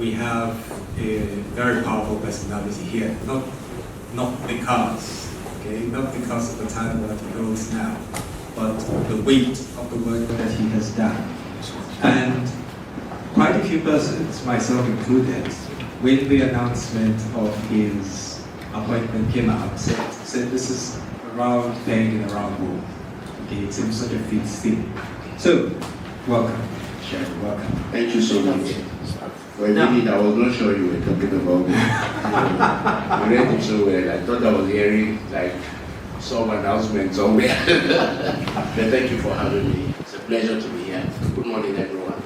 we have a very powerful personality here, not because of the title that he holds now, but the weight of the work that he has done. And quite a few persons, myself included, when the announcement of his appointment came out, said this is a round thing in a round hole. Okay, it seems such a fit thing. So, welcome, Shaibu, welcome. Thank you so much. For a minute, I was not sure you were talking about me. You read it so well. I thought I was hearing like some announcement somewhere. But thank you for having me. It's a pleasure to be here. Good morning, everyone.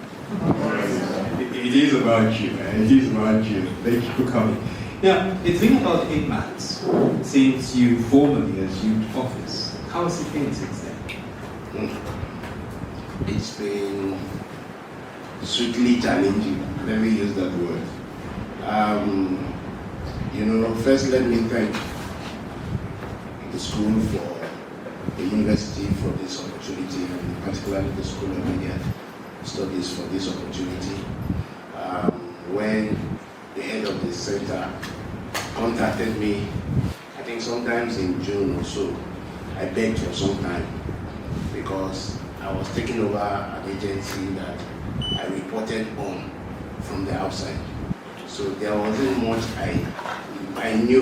It is about you, man. It is about you. Thank you for coming. Now, it's been about 8 months since you formally assumed office. How has it been since then? It's been sweetly challenging. Let me use that word. First let me thank the school for the university for this opportunity, and particularly the School of Media Studies for this opportunity. When the head of the center contacted me, I think sometimes in June or so, I begged for some time because I was taking over an agency that I reported on from the outside. So there wasn't much I knew.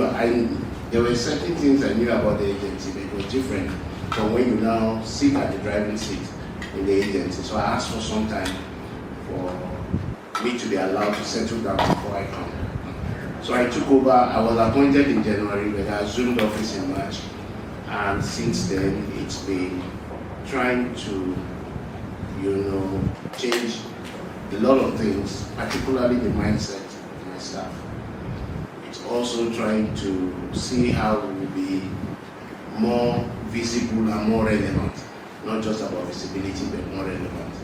There were certain things I knew about the agency, but it was different from when you now sit at the driving seat in the agency. So I asked for some time for me to be allowed to settle down before I come. So I took over. I was appointed in January, but I assumed office in March. And since then, it's been trying to, change a lot of things, particularly the mindset of my staff. It's also trying to see how we will be more visible and more relevant, not just about visibility, but more relevant.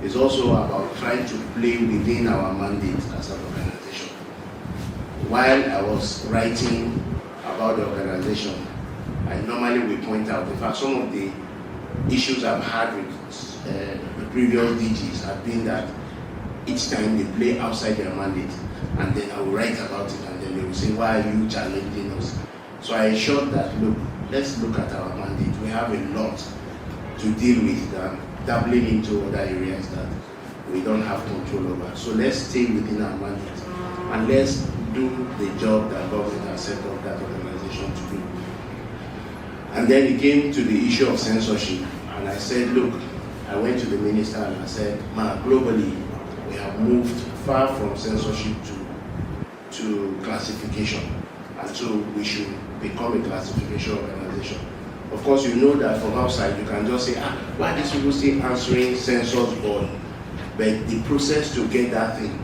It's also about trying to play within our mandate as an organization. While I was writing about the organization, I normally will point out, in fact, some of the issues I've had with the previous DGs have been that each time they play outside their mandate, and then I will write about it, and then they will say, why are you challenging us? So I ensured that, look, let's look at our mandate. We have a lot to deal with than dabbling into other areas that we don't have control over. So let's stay within our mandate, and let's do the job that government has set up that organization to do. And then it came to the issue of censorship, and I said, look, I went to the minister and I said, globally, we have moved far from censorship to classification, and so we should become a classification organization. Of course, you know that from outside, you can just say, why are these people still answering Censors board? But the process to get that thing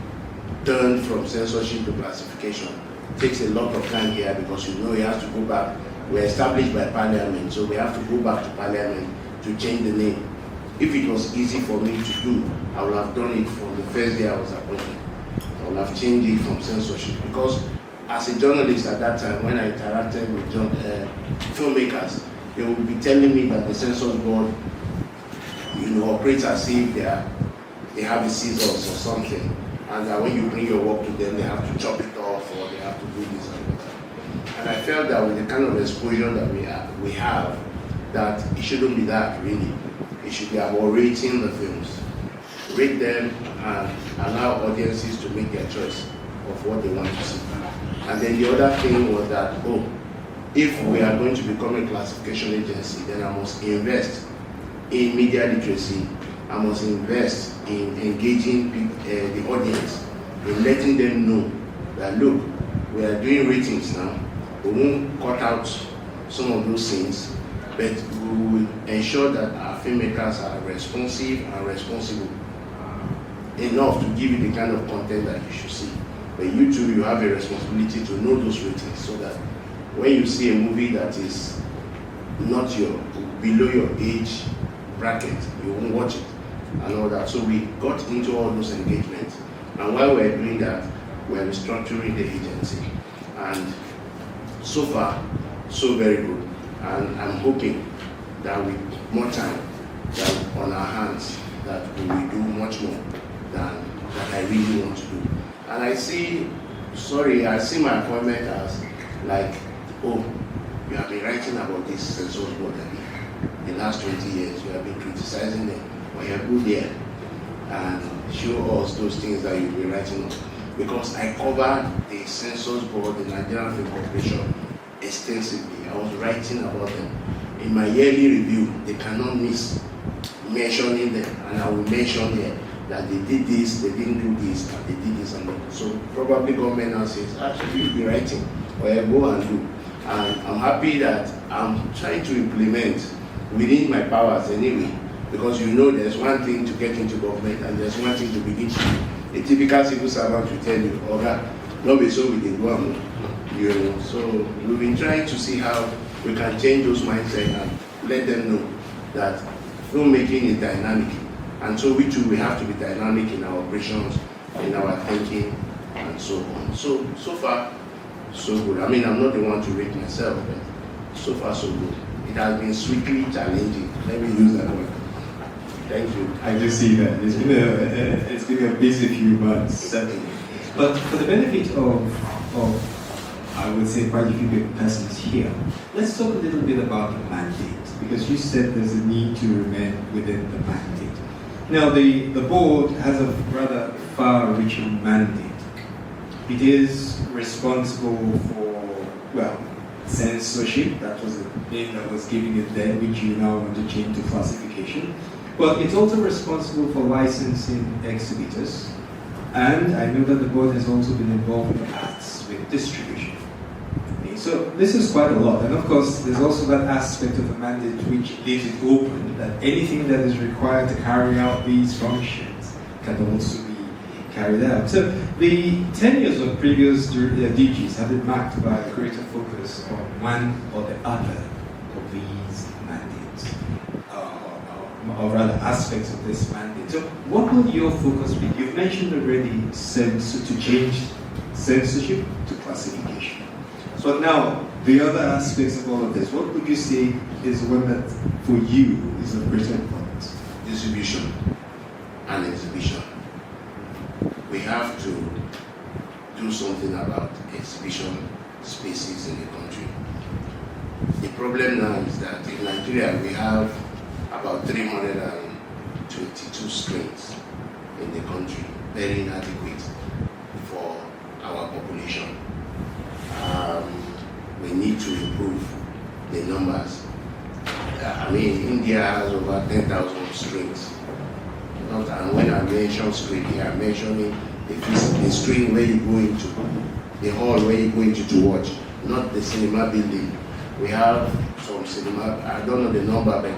turned from censorship to classification takes a lot of time here, because you have to go back. We're established by Parliament, so we have to go back to Parliament to change the name. If it was easy for me to do, I would have done it from the first day I was appointed. I would have changed it from censorship, because as a journalist at that time, when I interacted with filmmakers, they would be telling me that the Censors board, operates as if they have a scissors or something, and that when you bring your work to them, they have to chop it off, or they have to do this and that. And I felt that with the kind of exposure that we have, that it shouldn't be that, really. It should be about rating the films. Rate them and allow audiences to make their choice of what they want to see. And then the other thing was that, if we are going to become a classification agency, then I must invest in media literacy. I must invest in engaging the audience, in letting them know that, look, we are doing ratings now. We won't cut out some of those things, but we will ensure that our filmmakers are responsive and responsible enough to give you the kind of content that you should see. But you too, you have a responsibility to know those ratings, so that when you see a movie that is not below your age bracket, you won't watch it and all that. So we got into all those engagements, and while we're doing that, we're restructuring the agency. And so far, so very good. And I'm hoping that with more time on our hands, that we will do much more than I really want to do. And I see my appointment as like, oh, you have been writing about this Censors board the last 20 years. You have been criticizing them. Well, you go there and show us those things that you've been writing on. Because I covered the Censors board, the Nigerian Film Corporation, extensively. I was writing about them. In my yearly review, they cannot miss mentioning them, and I will mention there that they did this, they didn't do this, and they did this and that. So probably government now says, actually you'll be writing, or go and do. And I'm happy that I'm trying to implement within my powers anyway, because you know there's one thing to get into government and there's one thing to begin to do. A typical civil servant will tell you, oh, that not be so we did one, you know. So we've been trying to see how we can change those mindsets and let them know that filmmaking is dynamic, and so we too we have to be dynamic in our operations, in our thinking, and so on. So far, so good. I mean, I'm not the one to rate myself, but so far so good. It has been sweetly challenging. Let me use that word. Thank you. I do see that. It's been a busy few months. But for the benefit of I would say quite a few persons here, let's talk a little bit about the mandate, because you said there's a need to remain within the mandate. Now, the board has a rather far-reaching mandate. It is responsible for, well, censorship. That was the name that was given it then, which you now want to change to classification. But it's also responsible for licensing exhibitors. And I know that the board has also been involved in the past with distribution. Okay, so this is quite a lot. And of course, there's also that aspect of the mandate which leaves it open that anything that is required to carry out these functions can also be carried out. So the tenures of previous DGs have been marked by a greater focus on one or the other of these mandates, or rather aspects of this mandate. So what will your focus be? You've mentioned already to change censorship to classification. So now, the other aspects of all of this, what would you say is one that for you is of greater importance? Distribution and exhibition. We have to do something about exhibition spaces in the country. The problem now is that in Nigeria we have about 322 screens in the country, very inadequate for our population. We need to improve the numbers. I mean, India has over 10,000 screens. And when I mention screen here, I'm mentioning the screen where you go into, the hall where you go into to watch, not the cinema building. We have some cinema, I don't know the number, but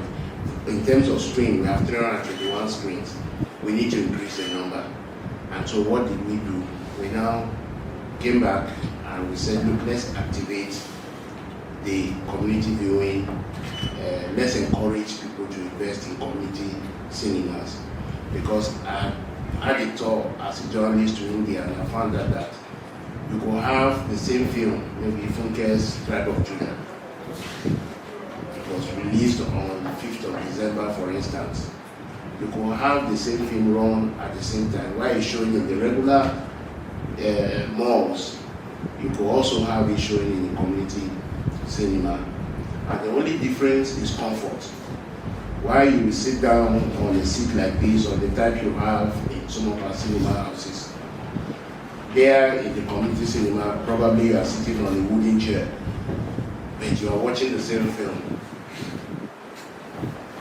in terms of screen, we have 321 screens. We need to increase the number. And so what did we do? We now came back and we said, look, let's activate the community viewing. Let's encourage people to invest in community cinemas. Because I had a tour as a journalist to India, and I found out that you could have the same film, maybe Filmmakers, Tribe of Judah. It was released on 5th of December, for instance. You could have the same film run at the same time. While it's showing in the regular malls, you could also have it showing in the community cinema. And the only difference is comfort. While you sit down on a seat like this, or the type you have in some of our cinema houses, there in the community cinema, probably you are sitting on a wooden chair, but you are watching the same film.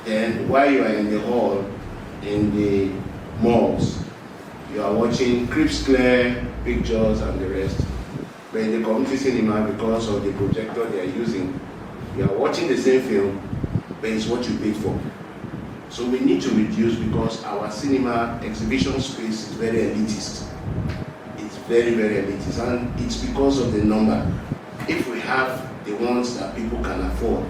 Then while you are in the hall, in the malls, you are watching crisp, clear pictures and the rest. But in the community cinema, because of the projector they are using, you are watching the same film, but it's what you paid for. So we need to reduce, because our cinema exhibition space is very elitist. It's very, very elitist, and it's because of the number. If we have the ones that people can afford,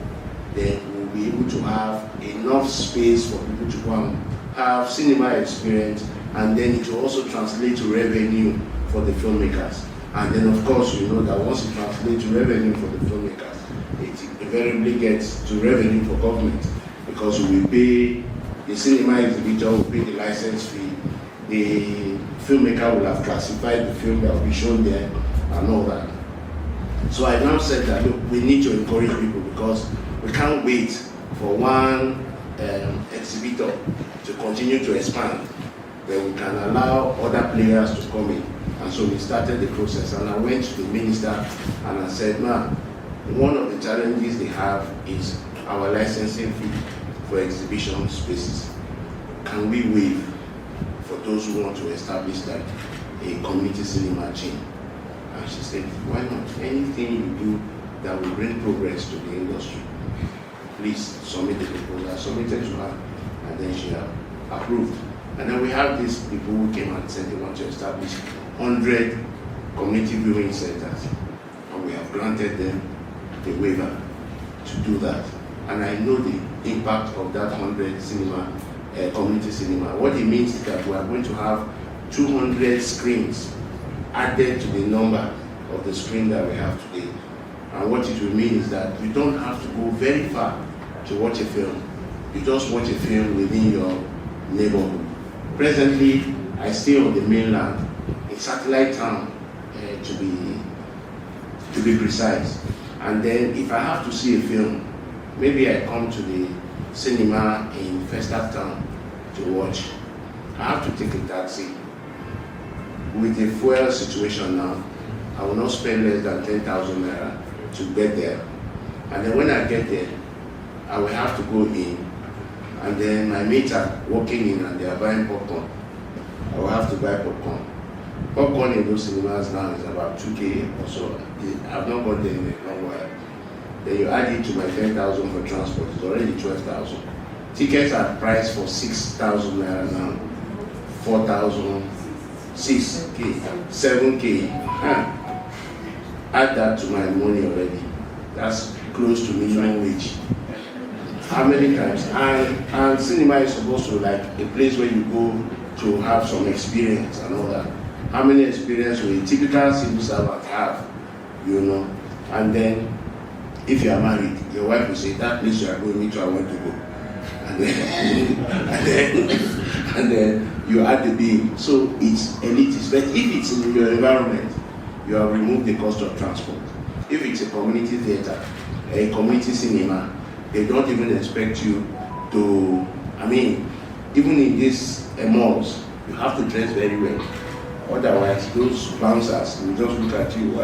then we'll be able to have enough space for people to go and have cinema experience, and then it will also translate to revenue for the filmmakers. And then of course we know that once it translates to revenue for the filmmakers, it invariably gets to revenue for government, because we pay the cinema exhibitor, will pay the license fee, the filmmaker will have classified the film that will be shown there and all that. So I now said that, look, we need to encourage people because we can't wait for one exhibitor to continue to expand. Then we can allow other players to come in. And so we started the process, and I went to the minister and I said, "Man, one of the challenges they have is our licensing fee for exhibition spaces. Can we waive for those who want to establish like a community cinema chain?" And she said, "Why not? Anything you do that will bring progress to the industry, please submit the proposal." I submitted to her, and then she approved. And then we have these people who came and said they want to establish 100 community viewing centers, and we have granted them the waiver to do that. And I know the impact of that 100 cinema, community cinema. What it means is that we are going to have 200 screens added to the number of the screen that we have today. And what it will mean is that you don't have to go very far to watch a film. You just watch a film within your neighborhood. Presently, I stay on the mainland, in Satellite Town, to be precise. And then if I have to see a film, maybe I come to the cinema in Festac Town to watch. I have to take a taxi. With the fuel situation now, I will not spend less than 10,000 naira to get there. And then when I get there, I will have to go in, and then my mates are walking in and they are buying popcorn. I will have to buy popcorn. Popcorn in those cinemas now is about 2K or so. I've not got there in a long while. Then you add it to my 10,000 for transport, it's already 12,000. Tickets are priced for 6,000 naira now, 4,000, 6K, 7K. Add that to my money already. That's close to minimum wage. How many times? And cinema is supposed to like a place where you go to have some experience and all that. How many experience will a typical civil servant have? You know? And then if you are married, your wife will say, "That place you are going, me too, I want to go." And then you add the bill. So it's elitist. But if it's in your environment, you have removed the cost of transport. If it's a community theater, a community cinema, they don't even expect you to, even in these malls, you have to dress very well. Otherwise, those bouncers will just look at you,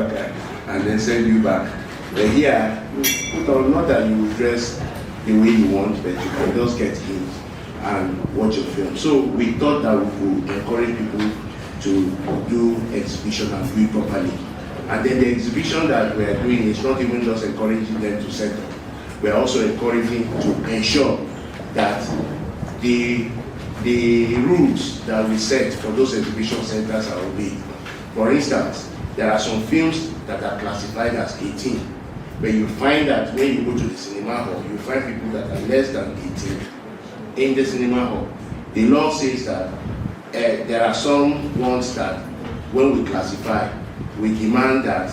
and then send you back. But here, you put on, not that you will dress the way you want, but you can just get in and watch a film. So we thought that we could encourage people to do exhibition and do it properly. And then the exhibition that we are doing is not even just encouraging them to set up. We are also encouraging to ensure that the rules that we set for those exhibition centers are obeyed. For instance, there are some films that are classified as 18, but you find that when you go to the cinema hall, you find people that are less than 18 in the cinema hall. The law says that there are some ones that when we classify, we demand that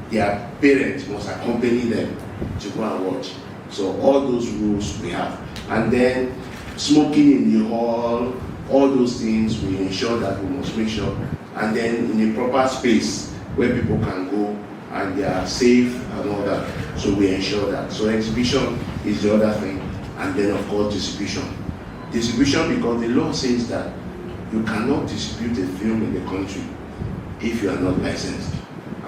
their parents must accompany them to go and watch. So all those rules we have. And then smoking in the hall, all those things, we ensure that we must make sure. And then in a proper space where people can go and they are safe and all that. So we ensure that. So exhibition is the other thing. And then of course distribution. Distribution, because the law says that you cannot distribute a film in the country if you are not licensed.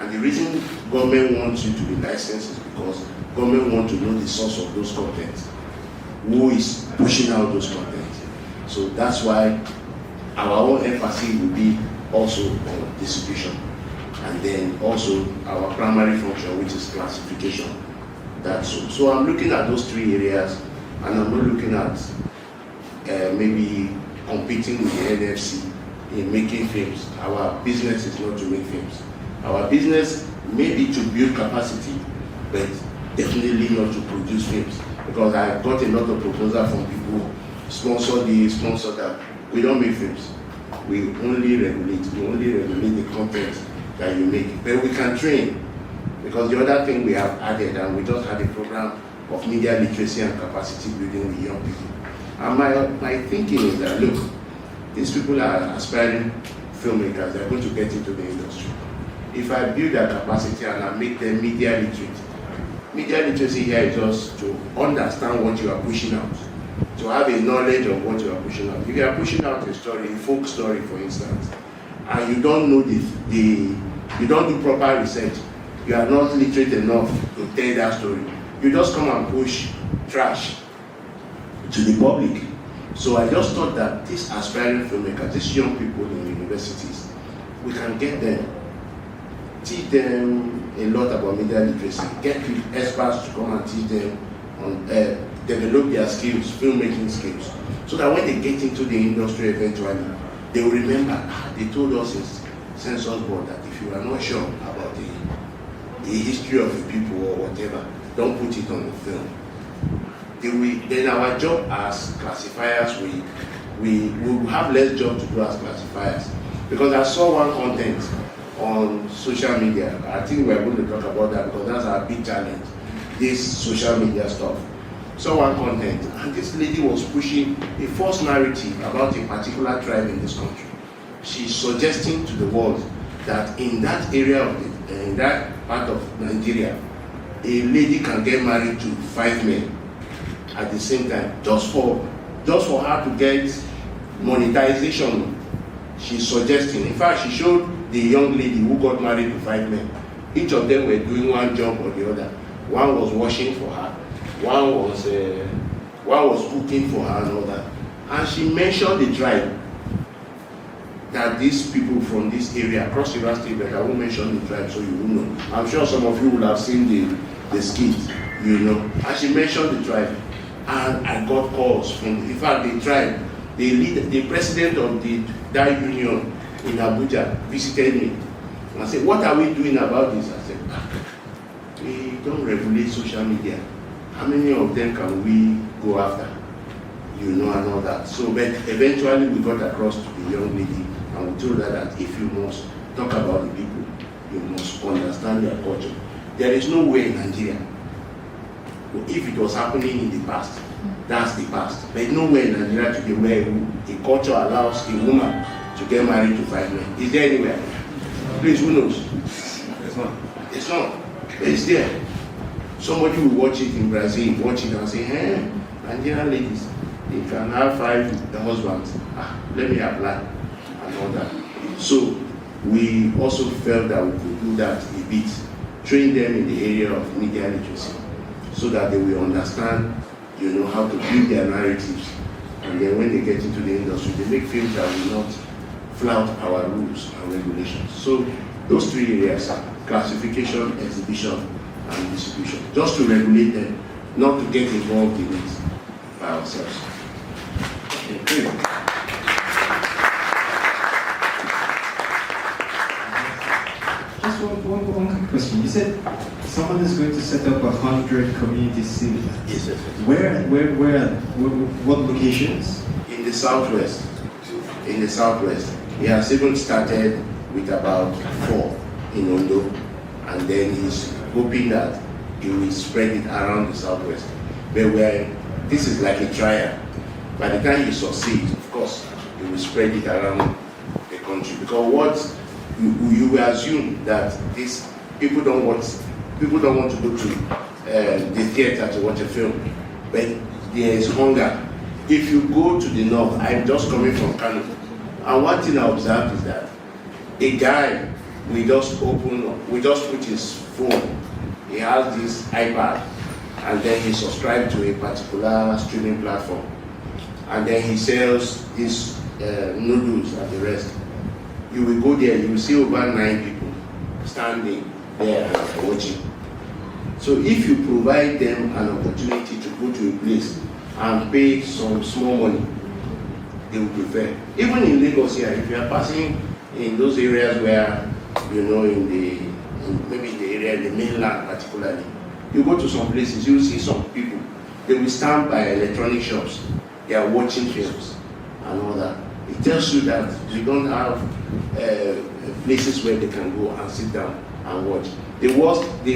And the reason government wants you to be licensed is because government wants to know the source of those contents, who is pushing out those contents. So that's why our own emphasis will be also on distribution. And then also our primary function, which is classification. That's so. So I'm looking at those three areas, and I'm not looking at maybe competing with the NFC in making films. Our business is not to make films. Our business may be to build capacity, but definitely not to produce films. Because I got a lot of proposals from people, sponsor this, sponsor that. We don't make films. We only regulate. We only regulate the content that you make. But we can train. Because the other thing we have added, and we just had a program of media literacy and capacity building with young people. And my thinking is that, look, these people are aspiring filmmakers that are going to get into the industry. If I build that capacity and I make them media literate, media literacy here is just to understand what you are pushing out, to have a knowledge of what you are pushing out. If you are pushing out a story, a folk story for instance, and you don't know you don't do proper research, you are not literate enough to tell that story, you just come and push trash to the public. So I just thought that these aspiring filmmakers, these young people in universities, we can get them, teach them a lot about media literacy, get experts to come and teach them on develop their skills, filmmaking skills, so that when they get into the industry eventually, they will remember, they told us in Censors board that if you are not sure about the history of the people or whatever, don't put it on the film. Then our job as classifiers, we will have less job to do as classifiers. Because I saw one content on social media, I think we're going to talk about that because that's our big challenge, this social media stuff. Saw one content, and this lady was pushing a false narrative about a particular tribe in this country. She's suggesting to the world that in that area of in that part of Nigeria, a lady can get married to 5 men at the same time, just for her to get monetization. She's suggesting. In fact, she showed the young lady who got married to 5 men. Each of them were doing one job or the other. One was washing for her, one was cooking for her and all that. And she mentioned the tribe, that these people from this area, across the River State, but I won't mention the tribe so you will know. I'm sure some of you will have seen the skit, you know. And she mentioned the tribe. And I got calls from, in fact, the tribe, the president of that union in Abuja visited me. And I said, what are we doing about this? I said, we don't regulate social media. How many of them can we go after? You know, and all that. So, but eventually we got across to the young lady and we told her that if you must talk about the people, you must understand their culture. There is no way in Nigeria. If it was happening in the past, that's the past. But nowhere in Nigeria today where a culture allows a woman to get married to 5 men. Is there anywhere? Please, who knows? It's not. It's not. But it's there. Somebody will watch it in Brazil, watch it and say, hey, Nigerian ladies, they can have 5 husbands. Let me apply and all that. So we also felt that we could do that a bit, train them in the area of media literacy, so that they will understand, you know, how to build their narratives. And then when they get into the industry, they make films that will not flout our rules and regulations. So those 3 areas are classification, exhibition, and distribution. Just to regulate them, not to get involved in it by ourselves. Okay. Just one quick question. You said someone is going to set up 100 community cities. Yes, yes. Where, what locations? In the southwest. In the southwest. He has even started with about 4 in Ondo, and then he's hoping that he will spread it around the southwest. But this is like a trial. By the time he succeeds, of course, he will spread it around the country. Because what you will assume that these people don't want to go to the theater to watch a film, but there is hunger. If you go to the north, I'm just coming from Kano, and one thing I observed is that a guy we just put his phone, he has this iPad, and then he subscribes to a particular streaming platform, and then he sells his noodles and the rest. You will go there, you will see over 9 people standing there and watching. So if you provide them an opportunity to go to a place and pay some small money, they will prefer. Even in Lagos here, if you are passing in those areas where, you know, maybe in the area, the mainland particularly, you go to some places, you will see some people, they will stand by electronic shops, they are watching films and all that. It tells you that we don't have places where they can go and sit down and watch. The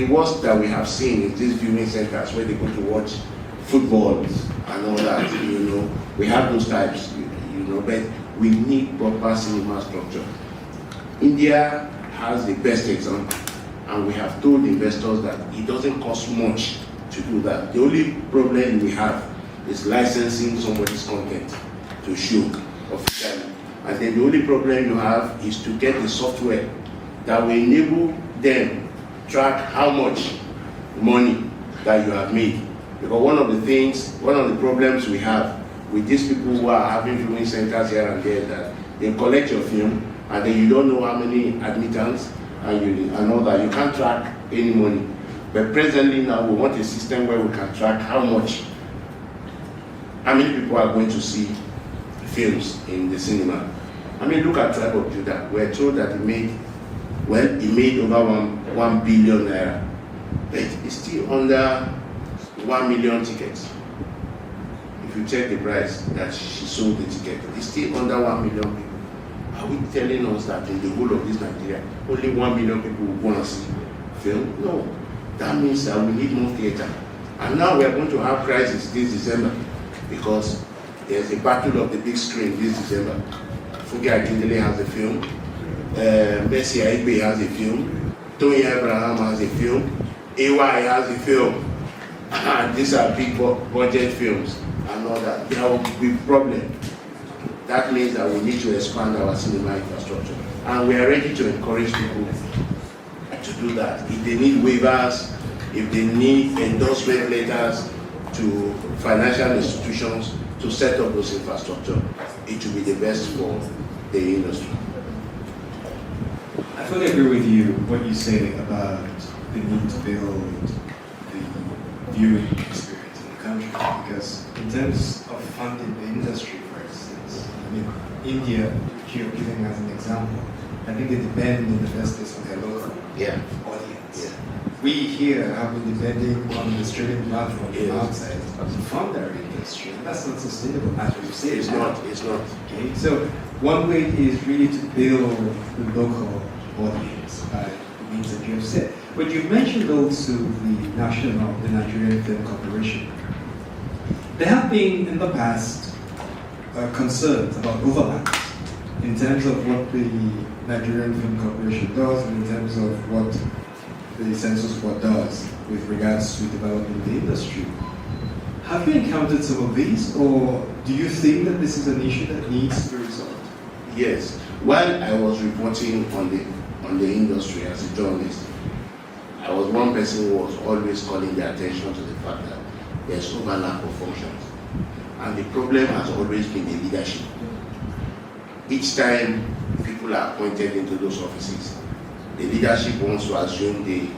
worst that we have seen is these viewing centers where they go to watch football and all that, you know. We have those types, you know, but we need proper cinema structure. India has the best example, and we have told investors that it doesn't cost much to do that. The only problem we have is licensing somebody's content to show officially. And then the only problem you have is to get the software that will enable them track how much money that you have made. Because one of the problems we have with these people who are having viewing centers here and there, that they collect your film and then you don't know how many admittance and all that. You can't track any money. But presently now we want a system where we can track how many people are going to see films in the cinema. I mean, look at Tribe of Judah. We're told that it made over 1 billion naira. But it's still under 1 million tickets. If you check the price that she sold the ticket, it's still under 1 million people. Are we telling us that in the whole of this Nigeria, only 1 million people want to see film? No. That means that we need more theater. And now we are going to have crisis this December because there's a battle of the big screen this December. Fugi Akindele has a film. Messi Aigbe has a film. Tony Abraham has a film. AY has a film. And these are big budget films and all that. There will be problem. That means that we need to expand our cinema infrastructure. And we are ready to encourage people to do that. If they need waivers, if they need endorsement letters to financial institutions to set up those infrastructure, it will be the best for the industry. I fully agree with you what you say about the need to build the viewing experience in the country, because in terms of funding the industry, for instance, I mean, India, which you're giving as an example, I think they depend in the first place on their local audience. Yeah. We here have been depending on the streaming platform from outside to fund our industry, and that's not sustainable, as you say. It's not. Okay, so one way is really to build the local audience by the means that you have said. But you mentioned also the Nigerian Film Corporation. There have been in the past concerns about overlaps in terms of what the Nigerian Film Corporation does and in terms of what the Censors Board does with regards to developing the industry. Have you encountered some of these, or do you think that this is an issue that needs to be resolved? Yes. While I was reporting on the industry as a journalist, I was one person who was always calling the attention to the fact that there's overlap of functions. And the problem has always been the leadership. Each time people are appointed into those offices, the leadership wants to assume the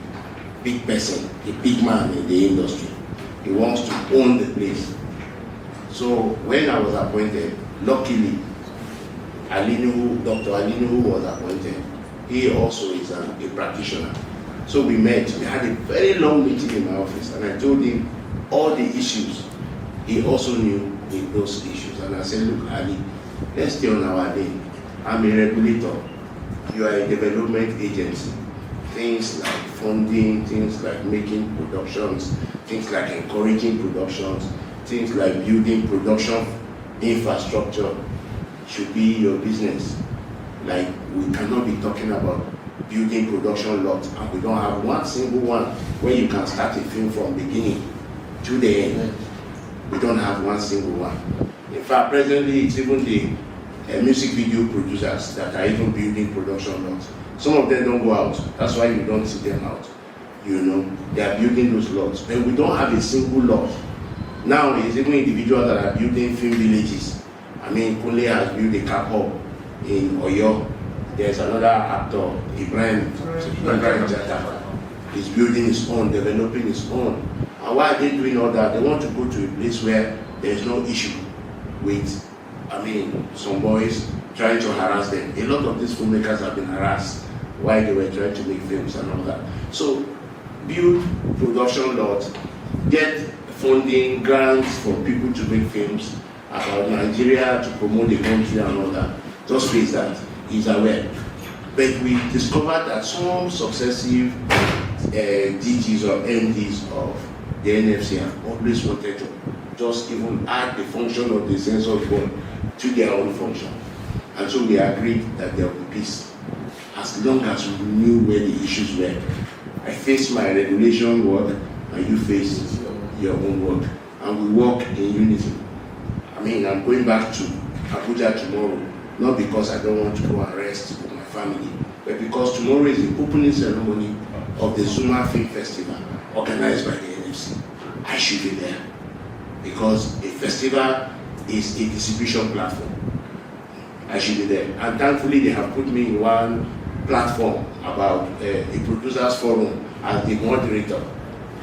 big person, the big man in the industry. He wants to own the place. So when I was appointed, luckily, Dr. Alinu, who was appointed, he also is a practitioner. So we met, we had a very long meeting in my office, and I told him all the issues. He also knew those issues. And I said, look, Ali, let's stay on our lane. I'm a regulator. You are a development agency. Things like funding, things like making productions, things like encouraging productions, things like building production infrastructure should be your business. Like, we cannot be talking about building production lots and we don't have one single one where you can start a film from beginning to the end. We don't have one single one. In fact, presently it's even the music video producers that are even building production lots. Some of them don't go out. That's why you don't see them out. You know, they are building those lots. But we don't have a single lot. Now it's even individuals that are building film villages. I mean, Kunle has built a cap hub in Oyo. There's another actor, Ibrahim Jata. He's building his own, developing his own. And why are they doing all that? They want to go to a place where there's no issue with, some boys trying to harass them. A lot of these filmmakers have been harassed while they were trying to make films and all that. So, build production lots, get funding, grants for people to make films about Nigeria, to promote the country and all that. Just face that, he's aware. But we discovered that some successive DGs or MDs of the NFC have always wanted to just even add the function of the Censors Board to their own function. And so we agreed that there will be peace. as long as we knew where the issues were. I faced my regulation work, and you faced your own work, and we work in unity. I mean, I'm going back to Abuja tomorrow, not because I don't want to go and rest with my family, but because tomorrow is the opening ceremony of the Zuma Film Festival organized by the NFC. I should be there because a festival is a distribution platform. I should be there. And thankfully, they have put me in one platform about a producers forum as the moderator,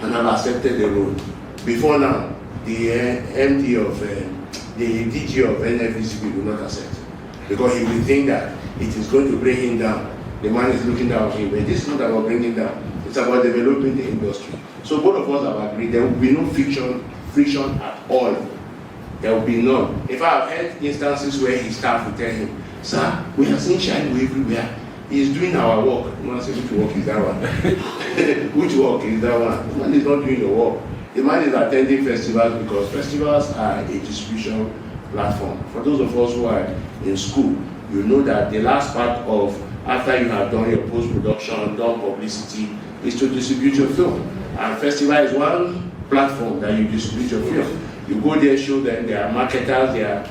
and I've accepted the role. Before now, the MD of the DG of NFVCB will not accept because he will think that it is going to bring him down. The man is looking down on him, but this is not about bringing down. It's about developing the industry. So both of us have agreed there will be no friction at all. There will be none. If I have heard instances where his staff will tell him, "Sir, we have seen Shaibu everywhere. He is doing our work." The man says, "Which work is that one?" Which work is that one? The man is not doing your work. The man is attending festivals because festivals are a distribution platform. For those of us who are in school, you know that the last part of after you have done your post-production, done publicity, is to distribute your film. And festival is one platform that you distribute your film. You go there, show them, there are marketers, there are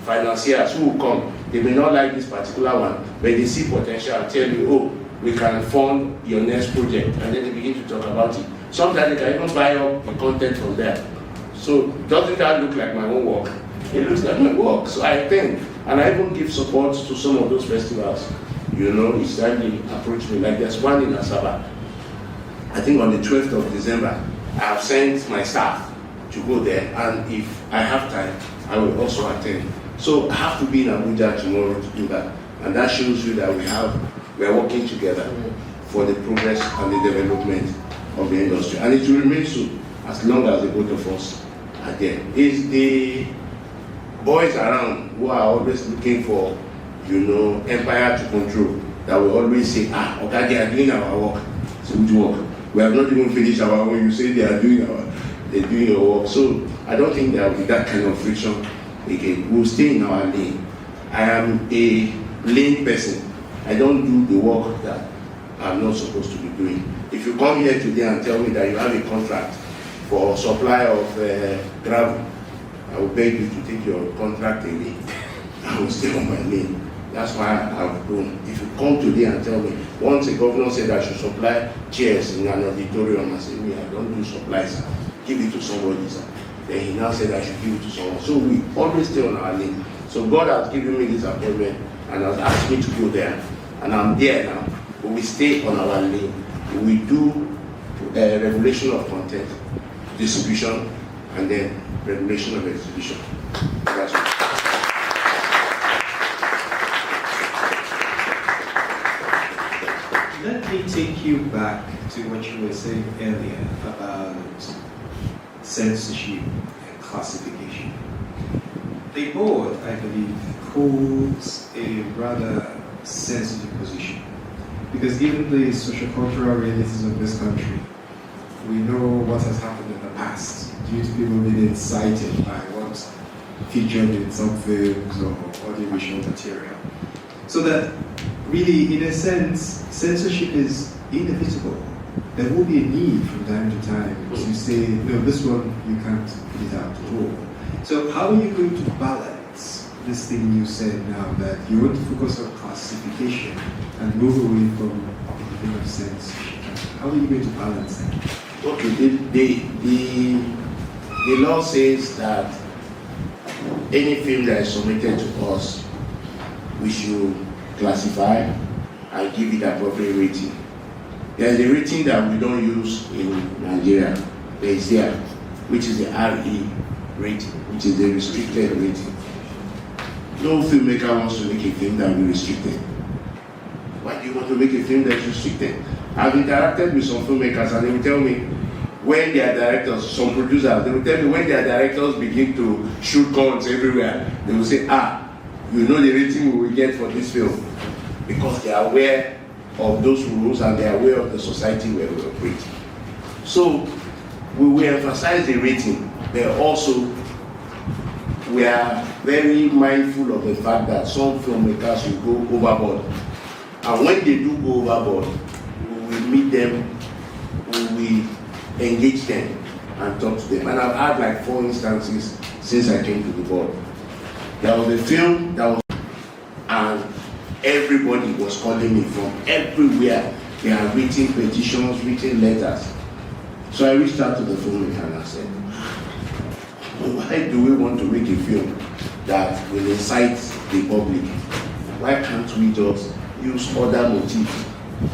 financiers who will come. They may not like this particular one, but they see potential and tell you, "Oh, we can fund your next project," and then they begin to talk about it. Sometimes they can even buy up the content from there. So doesn't that look like my own work? It looks like my work. So I think, and I even give support to some of those festivals. You know, it's actually approached me. Like there's one in Asaba. I think on the 12th of December, I have sent my staff to go there, and if I have time, I will also attend. So I have to be in Abuja tomorrow to do that, and that shows you that we are working together for the progress and the development of the industry, and it will remain so as long as the both of us are there. It's the boys around who are always looking for, you know, empire to control that will always say, "Okay, they are doing our work." So which work? We have not even finished our work. You say they're doing your work. So I don't think there will be that kind of friction again. We'll stay in our lane. I am a lane person. I don't do the work that I'm not supposed to be doing. If you come here today and tell me that you have a contract for supply of gravel, I will beg you to take your contract away. I will stay on my lane. That's why I've grown. If you come today and tell me, once a governor said I should supply chairs in an auditorium, I said, I don't do supply, sir. Give it to somebody, sir. Then he now said I should give it to someone. So we always stay on our lane. So God has given me this appointment and has asked me to go there. And I'm there now. But we stay on our lane. We do regulation of content, distribution, and then regulation of exhibition. That's what. Let me take you back to what you were saying earlier about censorship and classification. The board, I believe, holds a rather sensitive position because given the sociocultural realities of this country, we know what has happened in the past due to people being incited by what's featured in some films or audiovisual material. So that really, in a sense, censorship is inevitable. There will be a need from time to time to say, no, this one you can't put it out at all. So how are you going to balance this thing you said now that you want to focus on classification and move away from the thing of censorship? How are you going to balance that? Okay, the law says that any film that is submitted to us, we should classify and give it appropriate rating. There is a rating that we don't use in Nigeria. There is there, which is the RE rating, which is the restricted rating. No filmmaker wants to make a film that will be restricted. Why do you want to make a film that is restricted? I've interacted with some filmmakers and they will tell me when their directors, some producers, they will tell me when their directors begin to shoot guns everywhere, they will say, you know the rating we will get for this film, because they are aware of those rules and they are aware of the society where we operate. So we will emphasize the rating, but also we are very mindful of the fact that some filmmakers will go overboard And when they do go overboard, we will meet them, we will engage them and talk to them. And I've had like 4 instances since I came to the board. There was a film that was, and everybody was calling me from everywhere. They are written petitions, written letters. So I reached out to the filmmaker and I said, why do we want to make a film that will incite the public? Why can't we just use other motifs,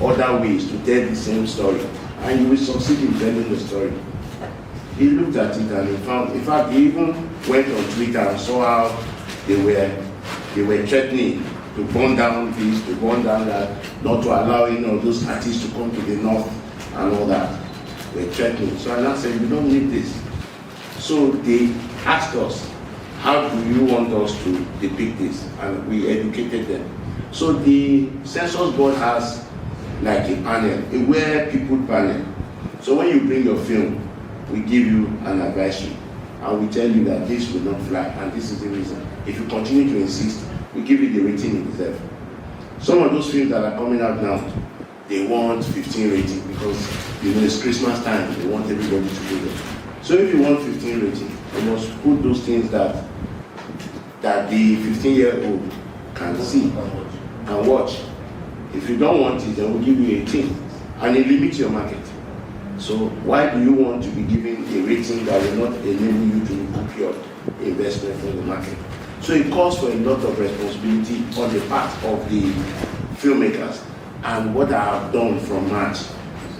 other ways to tell the same story, and you will succeed in telling the story? He looked at it and he found, in fact, he even went on Twitter and saw how they were threatening to burn down this, to burn down that, not to allow those artists to come to the north and all that. They were threatening. So I now said, we don't need this. So they asked us, how do you want us to depict this? And we educated them. So the Censors Board has like a panel, a well-peopled panel. So when you bring your film, we give you an advisory and we tell you that this will not fly and this is the reason. If you continue to insist, we give you the rating you deserve. Some of those films that are coming out now, they want 15 rating because it's Christmas time, they want everybody to do it. So if you want 15 rating, you must put those things that the 15-year-old can see and watch. If you don't want it, then we'll give you 18 and it limits your market. So why do you want to be given a rating that will not enable you to recoup your investment from the market? So it calls for a lot of responsibility on the part of the filmmakers. And what I have done from March,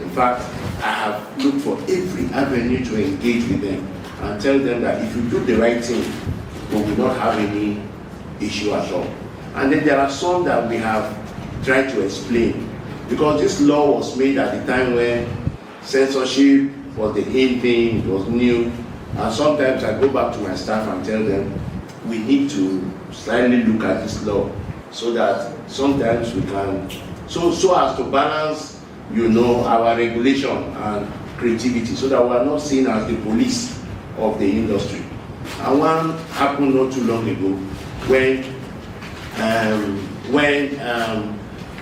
in fact, I have looked for every avenue to engage with them and tell them that if you do the right thing, we will not have any issue at all. And then there are some that we have tried to explain, because this law was made at the time when censorship was the in thing, it was new. And sometimes I go back to my staff and tell them, we need to slightly look at this law so that sometimes we can, so as to balance, our regulation and creativity, so that we are not seen as the police of the industry. And one happened not too long ago when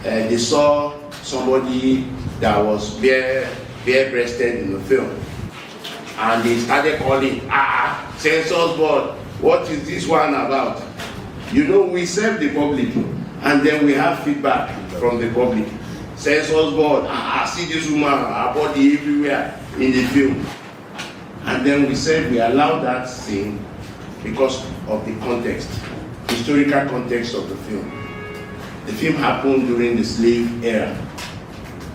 they saw somebody that was bare-breasted in the film, and they started calling, Censors Board, what is this one about? We serve the public, and then we have feedback from the public. Censors Board, see this woman, her body everywhere in the film. And then we said we allow that thing because of the context, historical context of the film. The film happened during the slave era.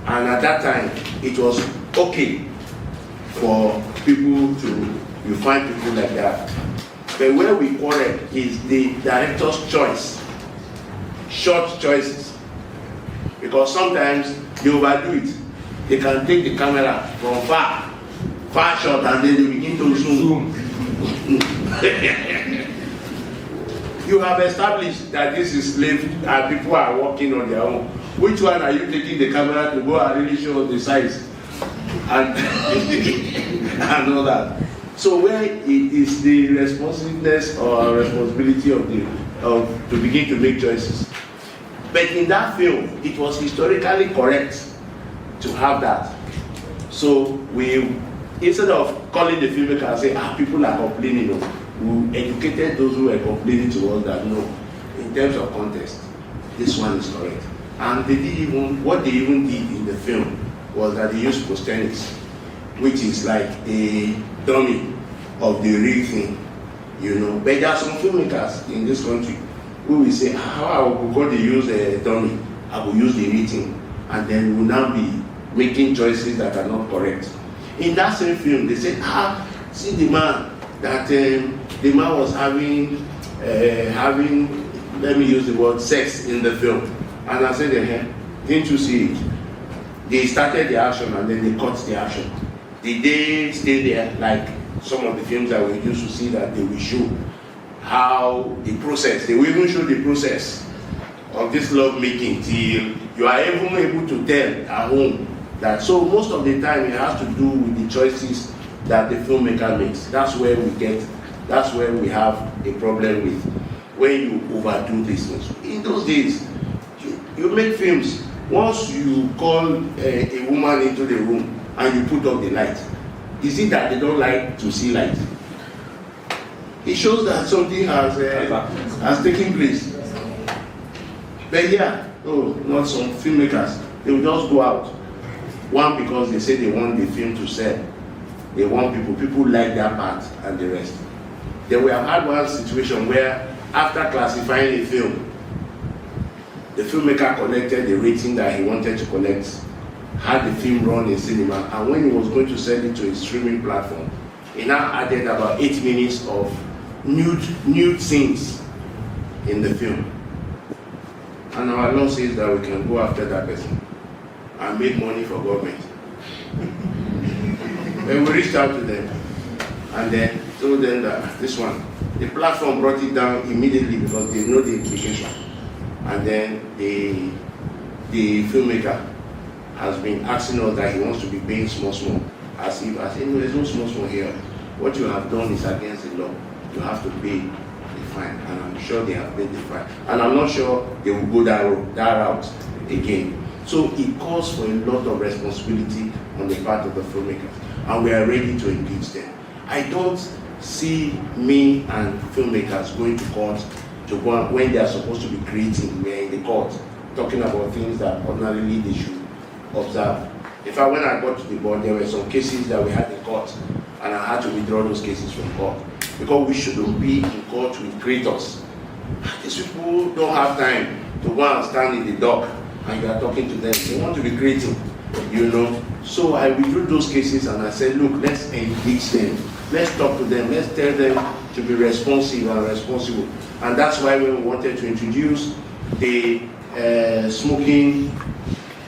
And at that time, it was okay for people you find people like that. But where we quarrel is the director's choice, short choices. Because sometimes they overdo it. They can take the camera from far shot, and then they begin to zoom. You have established that this is slave and people are working on their own. Which one are you taking the camera to go and really show the size and and all that? So where it is the responsiveness or responsibility of to begin to make choices. But in that film, it was historically correct to have that. So we, instead of calling the filmmaker and say, people are complaining, we educated those who were complaining to us that no, in terms of context, this one is correct. And what they even did in the film was that they used prosthetics, which is like a dummy of the real thing, But there are some filmmakers in this country who will say, because they use a dummy, I will use the real thing, and then will now be making choices that are not correct. In that same film, they said, see the man, that the man was having, let me use the word, sex in the film. And I said, didn't you see it? They started the action and then they cut the action. Did they stay there like some of the films that we used to see that they will show how the process, they will even show the process of this love making till you are even able to tell at home that. So most of the time it has to do with the choices that the filmmaker makes. That's where we have a problem with when you overdo these things. In those days, you make films Once you call a woman into the room and you put up the light, is it that they don't like to see light? It shows that something has taken place. But yeah, not some filmmakers. They will just go out. One, because they say they want the film to sell. They want people like their part and the rest. Then we have had one situation where after classifying a film, the filmmaker collected the rating that he wanted to collect, had the film run in cinema, and when he was going to send it to a streaming platform, he now added about 8 minutes of nude scenes in the film. And our law says that we can go after that person and make money for government. When we reached out to them and then told them that this one, the platform brought it down immediately because they know the implication. And then the filmmaker has been asking us that he wants to be paying small, as if no, there's no small here. What you have done is against the law. You have to pay the fine, and I'm sure they have paid the fine. And I'm not sure they will go that route again. So it calls for a lot of responsibility on the part of the filmmakers, and we are ready to engage them. I don't see me and filmmakers going to court to go when they are supposed to be creating. We are in the court talking about things that ordinarily they should observe. In fact, when I got to the board, there were some cases that we had in court, and I had to withdraw those cases from court because we shouldn't be in court with creators. These people don't have time to go and stand in the dock and you are talking to them. They want to be creating, you know. So I withdrew those cases and I said, look, let's engage them. Let's talk to them. Let's tell them to be responsive and responsible. And that's why when we wanted to introduce the smoking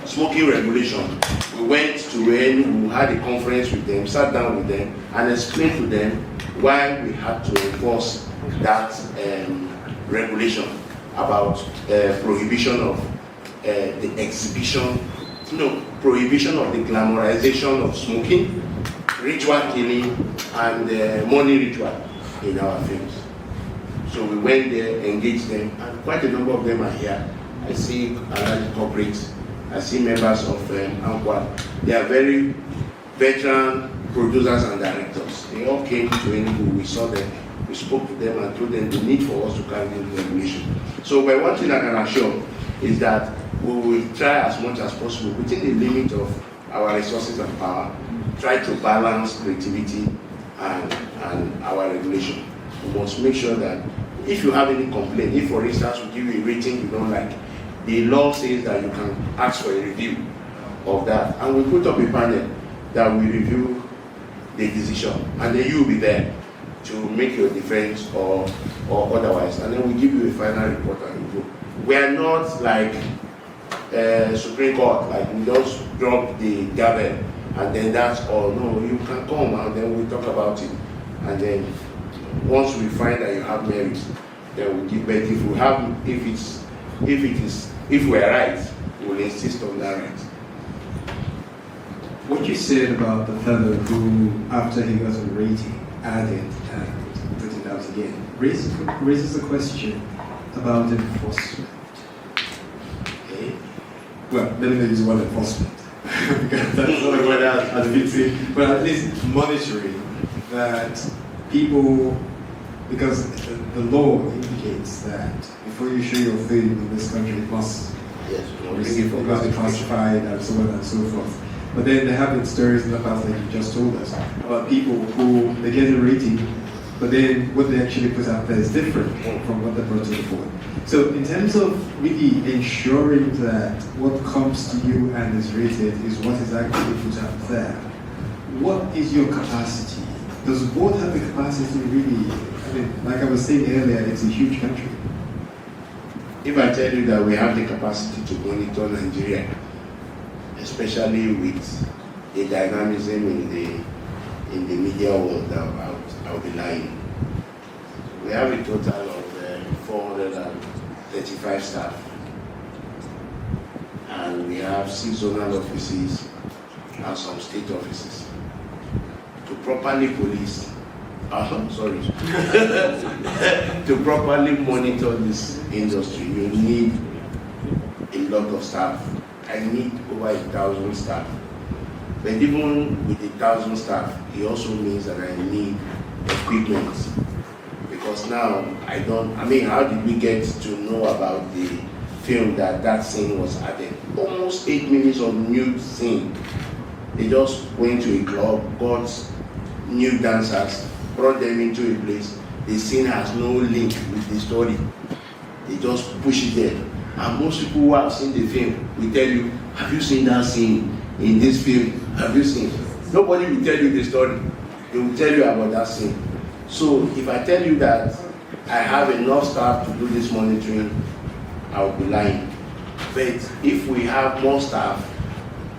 regulation, we went to when we had a conference with them, sat down with them, and explained to them why we had to enforce that regulation about prohibition of the prohibition of the glamorization of smoking, ritual killing, and money ritual in our films. So we went there, engaged them, and quite a number of them are here. I see allied corporates, I see members of ANQUA. They are very veteran producers and directors. They all came to Enugu, we saw them, we spoke to them and told them the need for us to carry in regulation. So one thing I can assure is that we will try as much as possible within the limit of our resources and power, try to balance creativity and our regulation. We must make sure that if you have any complaint, if for instance we give you a rating you don't like, the law says that you can ask for a review of that, and we put up a panel that will review the decision, and then you will be there to make your defense or otherwise, and then we give you a final report and you go. We are not like Supreme Court, like we just drop the gavel and then that's all. No, you can come and then we talk about it, and then once we find that you have merit, then we give. But if we are right, we'll insist on that right. What you said about the fellow who, after he got a rating, added and put it out again, raises a question about enforcement. Okay. Well, let me not use the word enforcement, because that's not a word as fitting, but at least monitoring that people, because the law indicates that before you show your film in this country, it must be classified and so on and so forth. But then there have been stories in the past, like you just told us, about people who they get a rating, but then what they actually put out there is different from what they brought to the board. So in terms of really ensuring that what comes to you and is rated is what is actually put out there, what is your capacity? Does the board have the capacity really? I mean, like I was saying earlier, it's a huge country. If I tell you that we have the capacity to monitor Nigeria, especially with the dynamism in the media world, I'll be lying. We have a total of 435 staff, and we have 6 zonal offices and some state offices. To properly police, to properly monitor this industry, you need a lot of staff I need over 1,000 staff. But even with 1,000 staff, it also means that I need equipment. Because now, how did we get to know about the film that scene was added? Almost 8 minutes of nude scene. They just went to a club, got new dancers, brought them into a place. The scene has no link with the story. They just push it there. And most people who have seen the film will tell you, have you seen that scene in this film? Have you seen? Nobody will tell you the story. They will tell you about that scene. So if I tell you that I have enough staff to do this monitoring, I will be lying. But if we have more staff,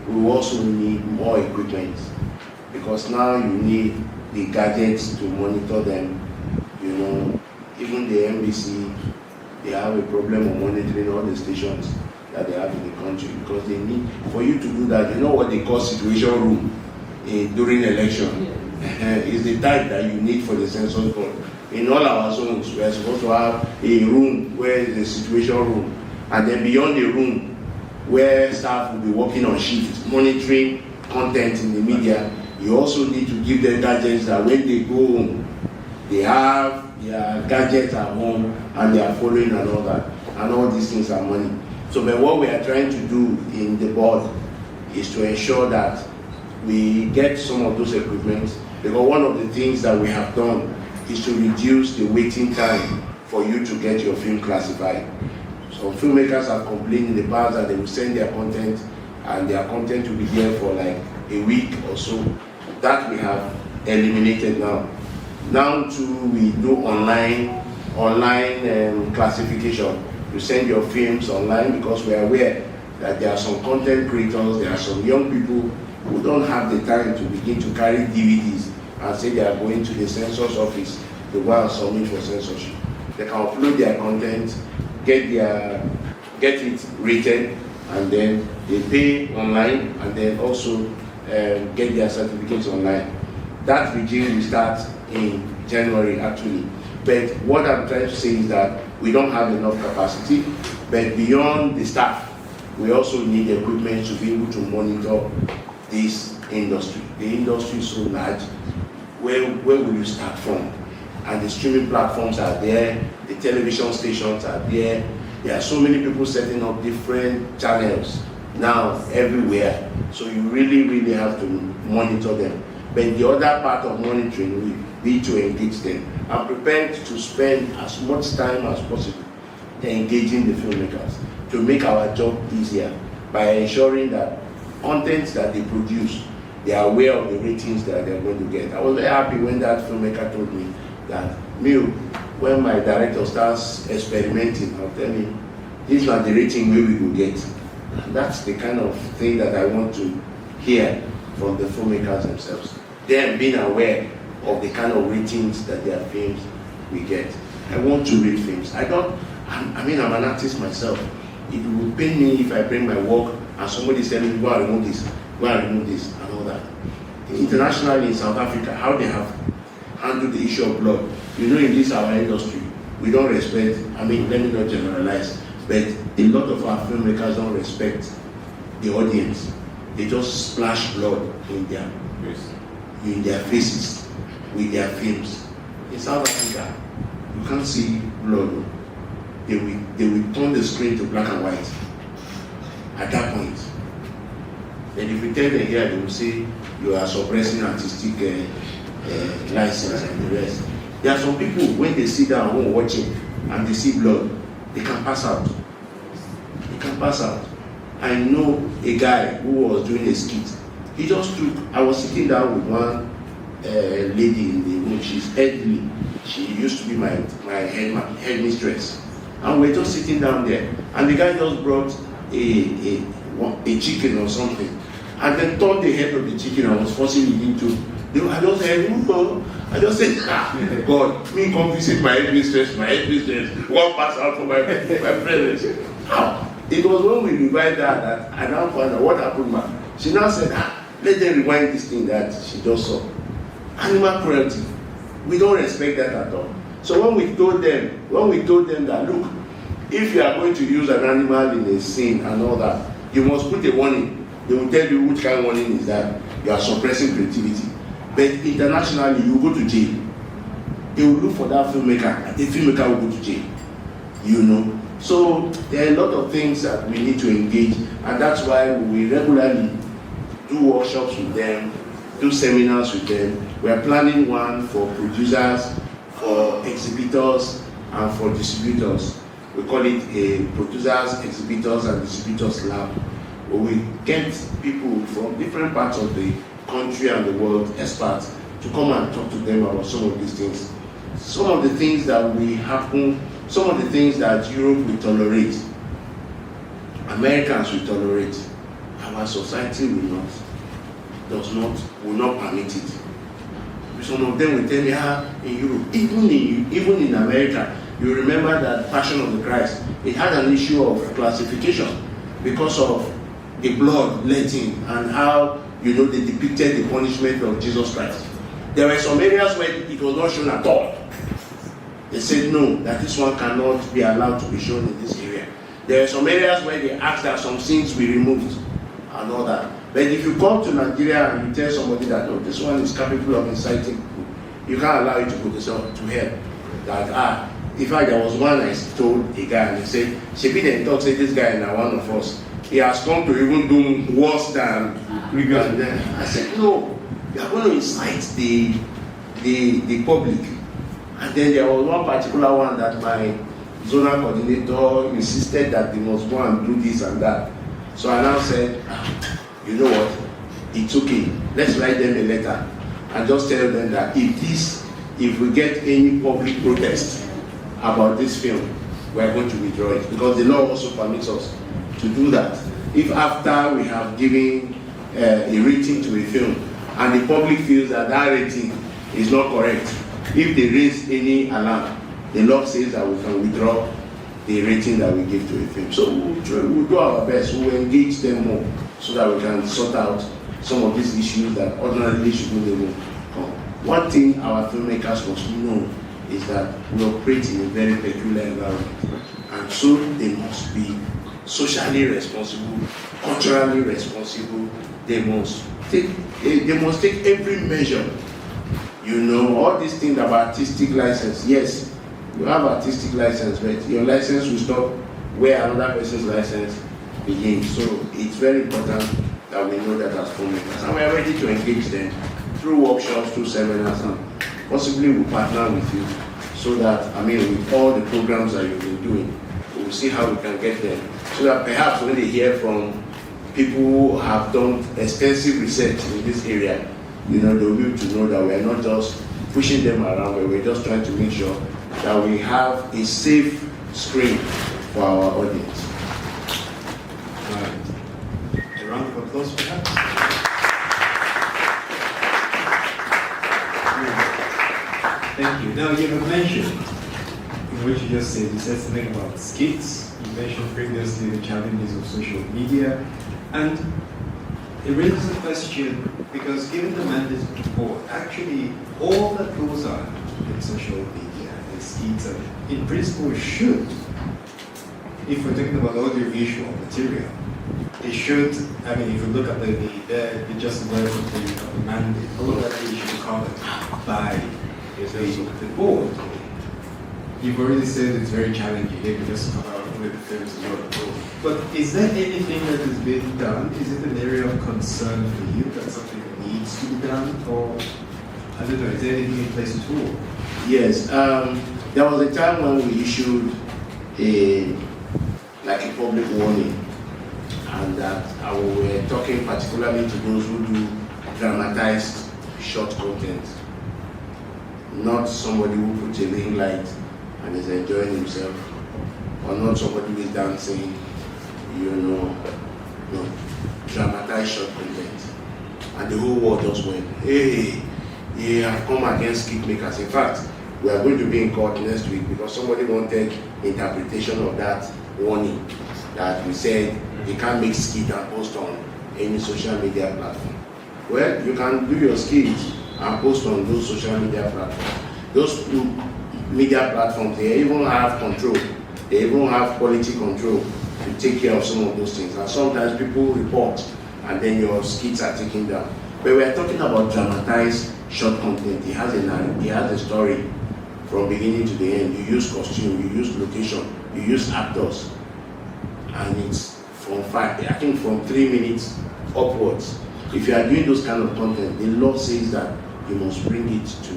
we will also need more equipment. Because now you need the gadgets to monitor them. You know, even the NBC, they have a problem of monitoring all the stations that they have in the country, because they need, for you to do that, you know what they call situation room during election. It's the type that you need for the Censors board. In all our zones, we are supposed to have a room where is the situation room, and then beyond the room, where staff will be working on shifts, monitoring content in the media. You also need to give them gadgets that when they go home, they have their gadgets at home and they are following and all that. And all these things are money. So but what we are trying to do in the board is to ensure that we get some of those equipment, because one of the things that we have done is to reduce the waiting time for you to get your film classified. So filmmakers have complained in the past that they will send their content and their content will be there for like a week or so. That we have eliminated now. Now too, we do online classification. You send your films online, because we are aware that there are some content creators, there are some young people who don't have the time to begin to carry DVDs and say they are going to the Censors office to go and submit for censorship. They can upload their content, get it rated, and then they pay online, and then also get their certificates online. That regime will start in January actually. But what I'm trying to say is that we don't have enough capacity, but beyond the staff, we also need equipment to be able to monitor this industry. The industry is so large. Where will you start from? And the streaming platforms are there, the television stations are there. There are so many people setting up different channels now everywhere. So you really have to monitor them. But the other part of monitoring will be to engage them. I'm prepared to spend as much time as possible engaging the filmmakers to make our job easier by ensuring that content that they produce, they are aware of the ratings that they're going to get. I was very happy when that filmmaker told me that, when my director starts experimenting, I'll tell him, this is not the rating we will get. And that's the kind of thing that I want to hear from the filmmakers themselves. Them being aware of the kind of ratings that their films will get. I want to read films. I'm an artist myself. It would pain me if I bring my work and somebody is telling me, go and remove this, and all that. Internationally in South Africa, how they have handled the issue of blood. You know, in this our industry, we don't respect, let me not generalize, but a lot of our filmmakers don't respect the audience. They just splash blood in their faces with their films. In South Africa, you can't see blood. They will turn the screen to black and white at that point. Then if we tell them here, they will say you are suppressing artistic license and the rest. There are some people, when they sit down home watching and they see blood, they can pass out. I know a guy who was doing a skit. I was sitting down with one lady in the room. She's elderly. She used to be my headmistress. And we're just sitting down there. And the guy just brought a chicken or something. And then turned the head of the chicken and was forcing it into. I just said, I just said, God, me come visit my headmistress, one pass out for my presence. It was when we revived that I now found out what happened, man. She now said, let them rewind this thing that she just saw. Animal cruelty. We don't respect that at all. So when we told them that, look, if you are going to use an animal in a scene and all that, you must put a warning. They will tell you which kind of warning is that you are suppressing creativity. But internationally, you go to jail. They will look for that filmmaker, and the filmmaker will go to jail. You know. So there are a lot of things that we need to engage, and that's why we regularly do workshops with them, do seminars with them. We are planning one for producers, for exhibitors, and for distributors. We call it a producers, exhibitors, and distributors lab, where we get people from different parts of the country and the world, experts, to come and talk to them about some of these things. Some of the things that will happen, some of the things that Europe will tolerate, Americans will tolerate, our society will not permit it. Some of them will tell me, in Europe, even in America, you remember that Passion of the Christ, it had an issue of classification because of the blood letting and how, they depicted the punishment of Jesus Christ. There were some areas where it was not shown at all. They said no, that this one cannot be allowed to be shown in this area. There are some areas where they asked that some scenes be removed and all that. But if you come to Nigeria and you tell somebody that, no, this one is capable of inciting people, you can't allow it to go to hell. That, in fact, there was one I told a guy, and he said, Shebi then thought, say this guy is now one of us. He has come to even do worse than then I said, no, you are going to incite the public. And then there was one particular one that my zonal coordinator insisted that they must go and do this and that. So I now said, you know what, it's okay, let's write them a letter and just tell them that if we get any public protest about this film, we are going to withdraw it, because the law also permits us to do that. If after we have given a rating to a film and the public feels that that rating is not correct, if they raise any alarm, the law says that we can withdraw the rating that we give to a film. So we'll do our best, we'll engage them more so that we can sort out some of these issues that ordinarily shouldn't even come. One thing our filmmakers must know is that we operate in a very peculiar environment, and so they must be socially responsible, culturally responsible. They must take every measure. All these things about artistic license. Yes, you have artistic license, but your license will stop where another person's license begins. So it's very important that we know that as filmmakers, and we are ready to engage them through workshops, through seminars, and possibly we'll partner with you, so that, with all the programs that you've been doing, we'll see how we can get them, so that perhaps when they hear from people who have done extensive research in this area, they'll be able to know that we're not just pushing them around, but we're just trying to make sure that we have a safe screen for our audience. Right. A round of applause for that. Thank you. Now, you have mentioned, in what you just said, you said something about skits. You mentioned previously the challenges of social media. And it raises a question, because given the mandate of the board, actually all that goes on in social media and skits, in principle should, if we're talking about audiovisual material, they should, if you look at the just level of the mandate, all of that should be covered by the board. You've already said it's very challenging, maybe just come out with the films and all. But is there anything that is being done? Is it an area of concern for you? That's something that needs to be done? Or, I don't know, is there anything in place at all? Yes, there was a time when we issued a public warning, and that we were talking particularly to those who do dramatized short content. Not somebody who puts a ring light and is enjoying himself, or not somebody who is dancing, dramatized short content. And the whole world just went, hey, you have come against skit makers. In fact, we are going to be in court next week because somebody wanted interpretation of that warning, that we said you can't make skit and post on any social media platform. Well, you can do your skits and post on those social media platforms. Those media platforms, they even have control. They even have quality control to take care of some of those things. And sometimes people report and then your skits are taken down. But we are talking about dramatized short content. It has a story from beginning to the end. You use costume, you use location, you use actors. And it's from 3 minutes upwards. If you are doing those kind of content, the law says that you must bring it to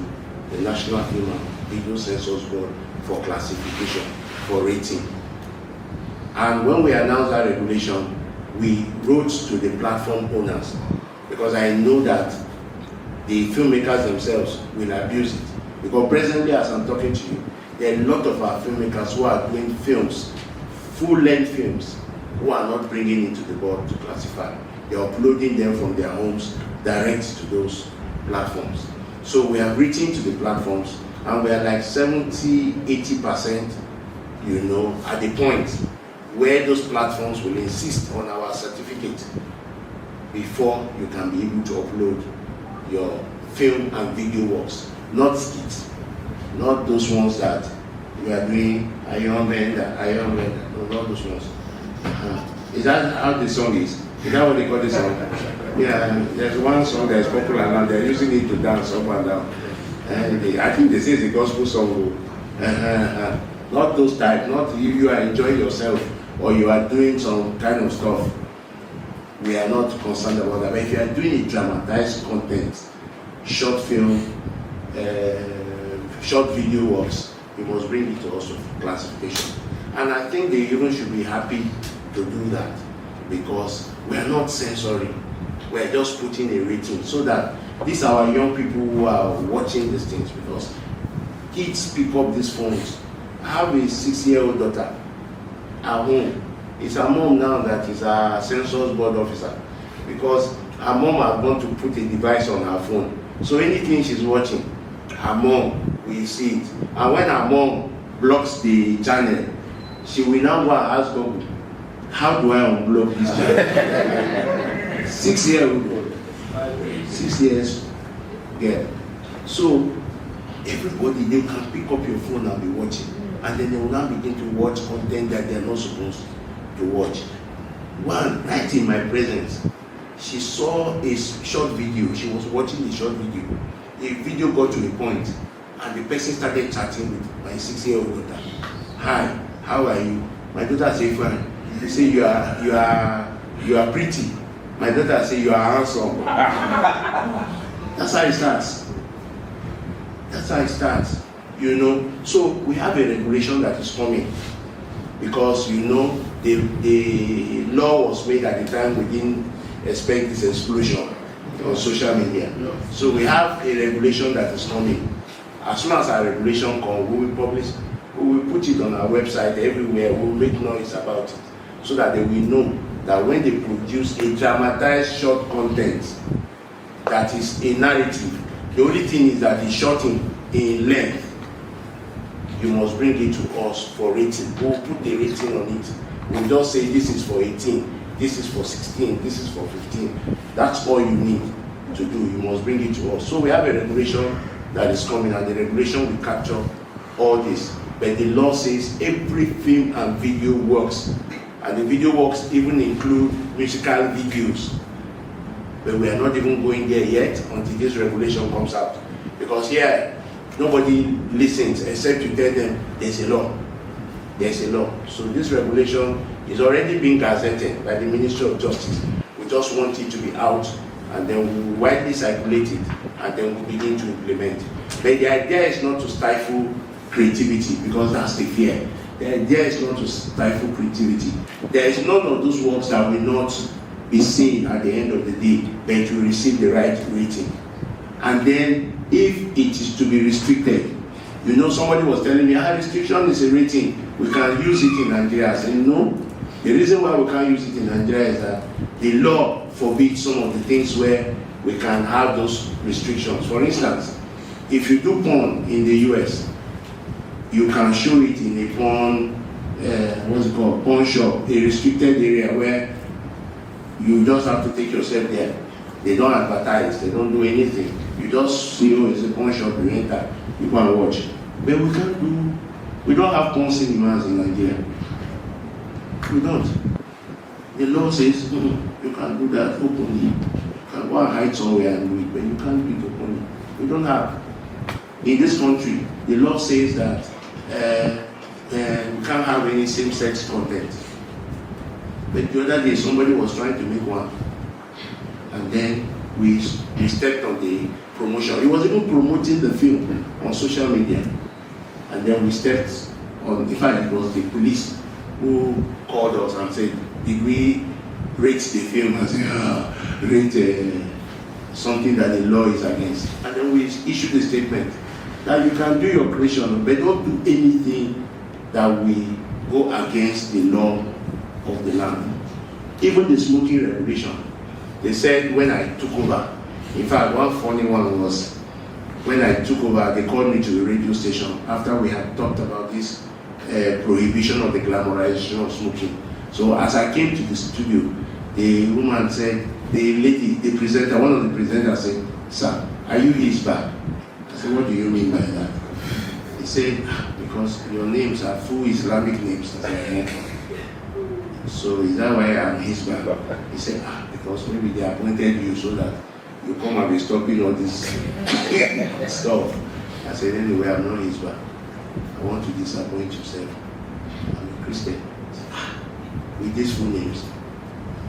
the National Film and Video Censors Board for classification, for rating. And when we announced that regulation, we wrote to the platform owners, because I know that the filmmakers themselves will abuse it. Because presently, as I'm talking to you, there are a lot of our filmmakers who are doing films, full-length films, who are not bringing into the board to classify. They're uploading them from their homes direct to those platforms. So we have written to the platforms, and we are like 70–80%, at the point where those platforms will insist on our certificate before you can be able to upload your film and video works, not skits, not those ones that we are doing, no, not those ones. Is that how the song is? Is that what they call the song? Yeah, there's one song that is popular now, they're using it to dance up and down. And I think they say it's a gospel song. Not those type, not if you are enjoying yourself or you are doing some kind of stuff. We are not concerned about that. But if you are doing a dramatized content, short film, short video works, you must bring it to us for classification. And I think they even should be happy to do that, because we are not censoring. We are just putting a rating so that these are our young people who are watching these things, because kids pick up these phones. I have a 6-year-old daughter at home. It's her mom now that is our Censors board officer, because her mom has gone to put a device on her phone. So anything she's watching, her mom will see it. And when her mom blocks the channel, she will now go and ask Google, how do I unblock this channel? 6-year-old girl, 6 years girl. So everybody, they can pick up your phone and be watching, and then they will now begin to watch content that they are not supposed to watch. One night in my presence, she saw a short video. She was watching a short video. A video got to a point, and the person started chatting with my 6-year-old daughter. Hi, how are you? My daughter said, fine. He said, you are pretty. My daughter said, you are handsome. That's how it starts. That's how it starts. So we have a regulation that is coming, because the law was made at the time we didn't expect this explosion on social media. So we have a regulation that is coming. As soon as our regulation comes, we will publish, we will put it on our website everywhere, we will make noise about it, so that they will know that when they produce a dramatized short content that is a narrative, the only thing is that it's short in length, you must bring it to us for rating. We'll put the rating on it. We'll just say this is for 18, this is for 16, this is for 15. That's all you need to do. You must bring it to us. So we have a regulation that is coming, and the regulation will capture all this. But the law says every film and video works, and the video works even include musical videos. But we are not even going there yet until this regulation comes out. Because here, nobody listens except you tell them there's a law. There's a law. So this regulation is already being gazetted by the Ministry of Justice. We just want it to be out, and then we will widely circulate it, and then we'll begin to implement. But the idea is not to stifle creativity, because that's the fear. The idea is not to stifle creativity. There is none of those works that will not be seen at the end of the day, but will receive the right rating. And then, if it is to be restricted, somebody was telling me, restriction is a rating, we can use it in Nigeria. I said, no. The reason why we can't use it in Nigeria is that the law forbids some of the things where we can have those restrictions. For instance, if you do porn in the US, you can show it in a porn, porn shop, a restricted area where you just have to take yourself there. They don't advertise, they don't do anything. You just see, it's a porn shop, you enter, you go and watch. But we don't have porn cinemas in Nigeria. We don't. The law says, you can't do that openly. You can go and hide somewhere and do it, but you can't do it openly. We don't have. In this country, the law says that we can't have any same-sex content. But the other day, somebody was trying to make one, and then we stepped on the promotion. He was even promoting the film on social media, and then we stepped on. In fact, it was the police who called us and said, "Did we rate the film as rate something that the law is against?" And then we issued a statement that you can do your creation, but don't do anything that will go against the law of the land. Even the smoking regulation. They said when I took over, in fact, one funny one was when I took over, they called me to the radio station after we had talked about this prohibition of the glamorization of smoking. So as I came to the studio, the woman said, the presenter, one of the presenters said, "Sir, are you his back?" I said, "What do you mean by that?" He said, "Because your names are full Islamic names." I said, "So is that why I'm his back?" He said, "Because maybe they appointed you so that you come and be stopping all this stuff." I said, "Anyway, I'm not his back. I want to disappoint yourself. I'm a Christian." With these full names,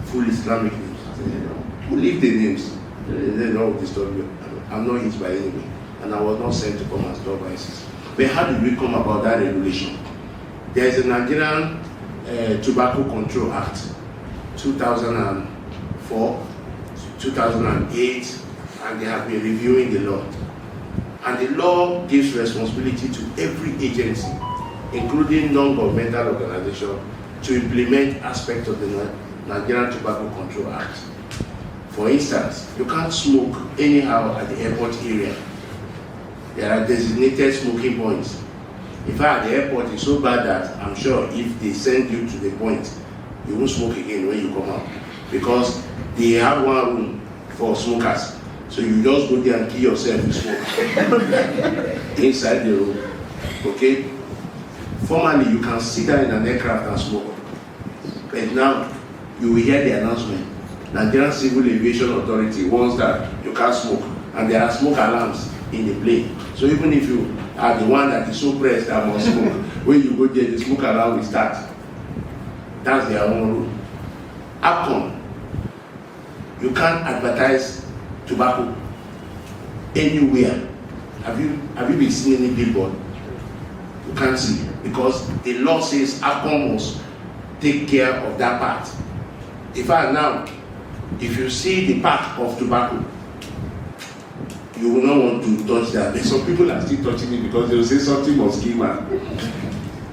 full Islamic names. I said, "Who leave the names? They don't disturb you. I'm not his by anyway." And I was not sent to come and stop ISIS. But how did we come about that regulation? There is a Nigerian Tobacco Control Act, 2004, 2008, and they have been reviewing the law. And the law gives responsibility to every agency, including non-governmental organizations, to implement aspects of the Nigerian Tobacco Control Act. For instance, you can't smoke anyhow at the airport area. There are designated smoking points. In fact, the airport is so bad that I'm sure if they send you to the point, you won't smoke again when you come out. Because they have one room for smokers. So you just go there and kill yourself with smoke inside the room. Okay? Formerly, you can sit down in an aircraft and smoke. But now, you will hear the announcement. Nigerian Civil Aviation Authority warns that you can't smoke. And there are smoke alarms in the plane. So even if you are the one that is so pressed that must smoke, when you go there, the smoke alarm will start. That's their own rule. APCON, you can't advertise tobacco anywhere. Have you been seeing any billboard? You can't see, because the law says APCON must take care of that part. In fact, now, if you see the pack of tobacco, you will not want to touch that. But some people are still touching it because they will say something must kill man.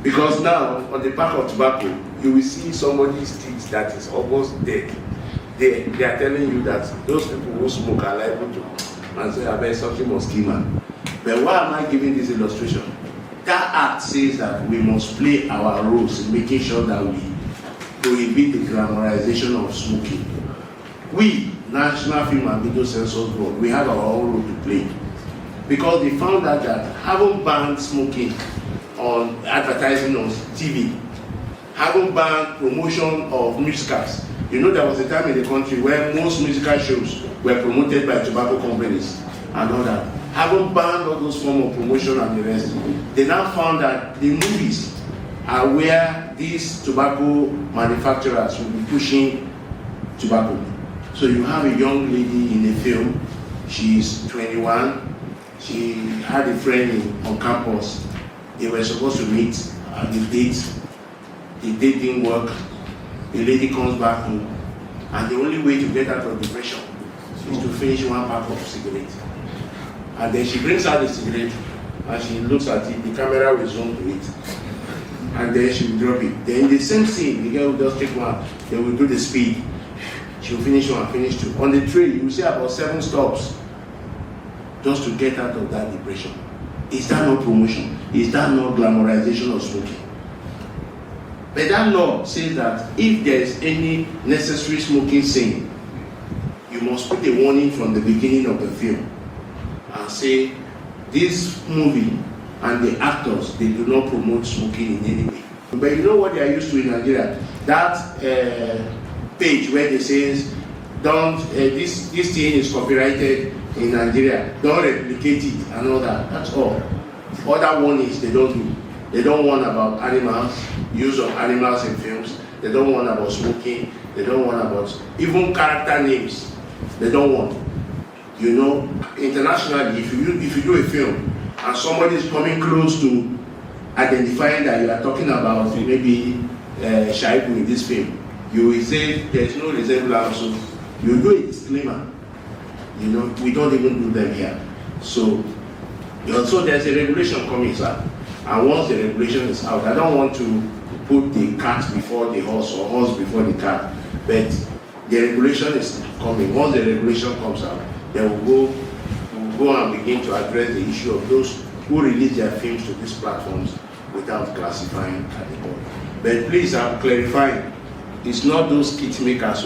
Because now, on the pack of tobacco, you will see somebody's teeth that is almost dead. They are telling you that those people who smoke are liable to, and say, "I bet something must kill man." But why am I giving this illustration? That act says that we must play our roles in making sure that we prohibit the glamorization of smoking. We, National Film and Video Censors Board, we have our own role to play. Because they found out that having banned smoking on advertising on TV, having banned promotion of musicals. You know, there was a time in the country where most musical shows were promoted by tobacco companies and all that. Having banned all those forms of promotion and the rest, they now found that the movies are where these tobacco manufacturers will be pushing tobacco. So you have a young lady in a film, she's 21, she had a friend on campus, they were supposed to meet at the date didn't work, the lady comes back home, and the only way to get out of depression is to finish one pack of cigarettes. And then she brings out the cigarette, and she looks at it, the camera will zoom to it, and then she will drop it. Then the same scene, the girl will just take one, they will do the speed. She will finish one, finish two. On the train, you will see about 7 stops just to get out of that depression. Is that not promotion? Is that not glamorization of smoking? But that law says that if there is any necessary smoking scene, you must put a warning from the beginning of the film and say, this movie and the actors, they do not promote smoking in any way. But you know what they are used to in Nigeria? That page where they says, don't, this thing is copyrighted in Nigeria, don't replicate it and all that, that's all. Other warnings they don't do. They don't warn about animals, use of animals in films, they don't warn about smoking, they don't warn about even character names, they don't warn. You know, internationally, if you do a film and somebody is coming close to identifying that you are talking about maybe Shaibu in this film, you will say there is no resemblance, so you do a disclaimer. You know, we don't even do them here. So there's a regulation coming, sir. And once the regulation is out, I don't want to put the cart before the horse or horse before the cart, but the regulation is coming. Once the regulation comes out, then we'll go and begin to address the issue of those who release their films to these platforms without classifying at the board. But please, I'm clarifying, it's not those kit makers,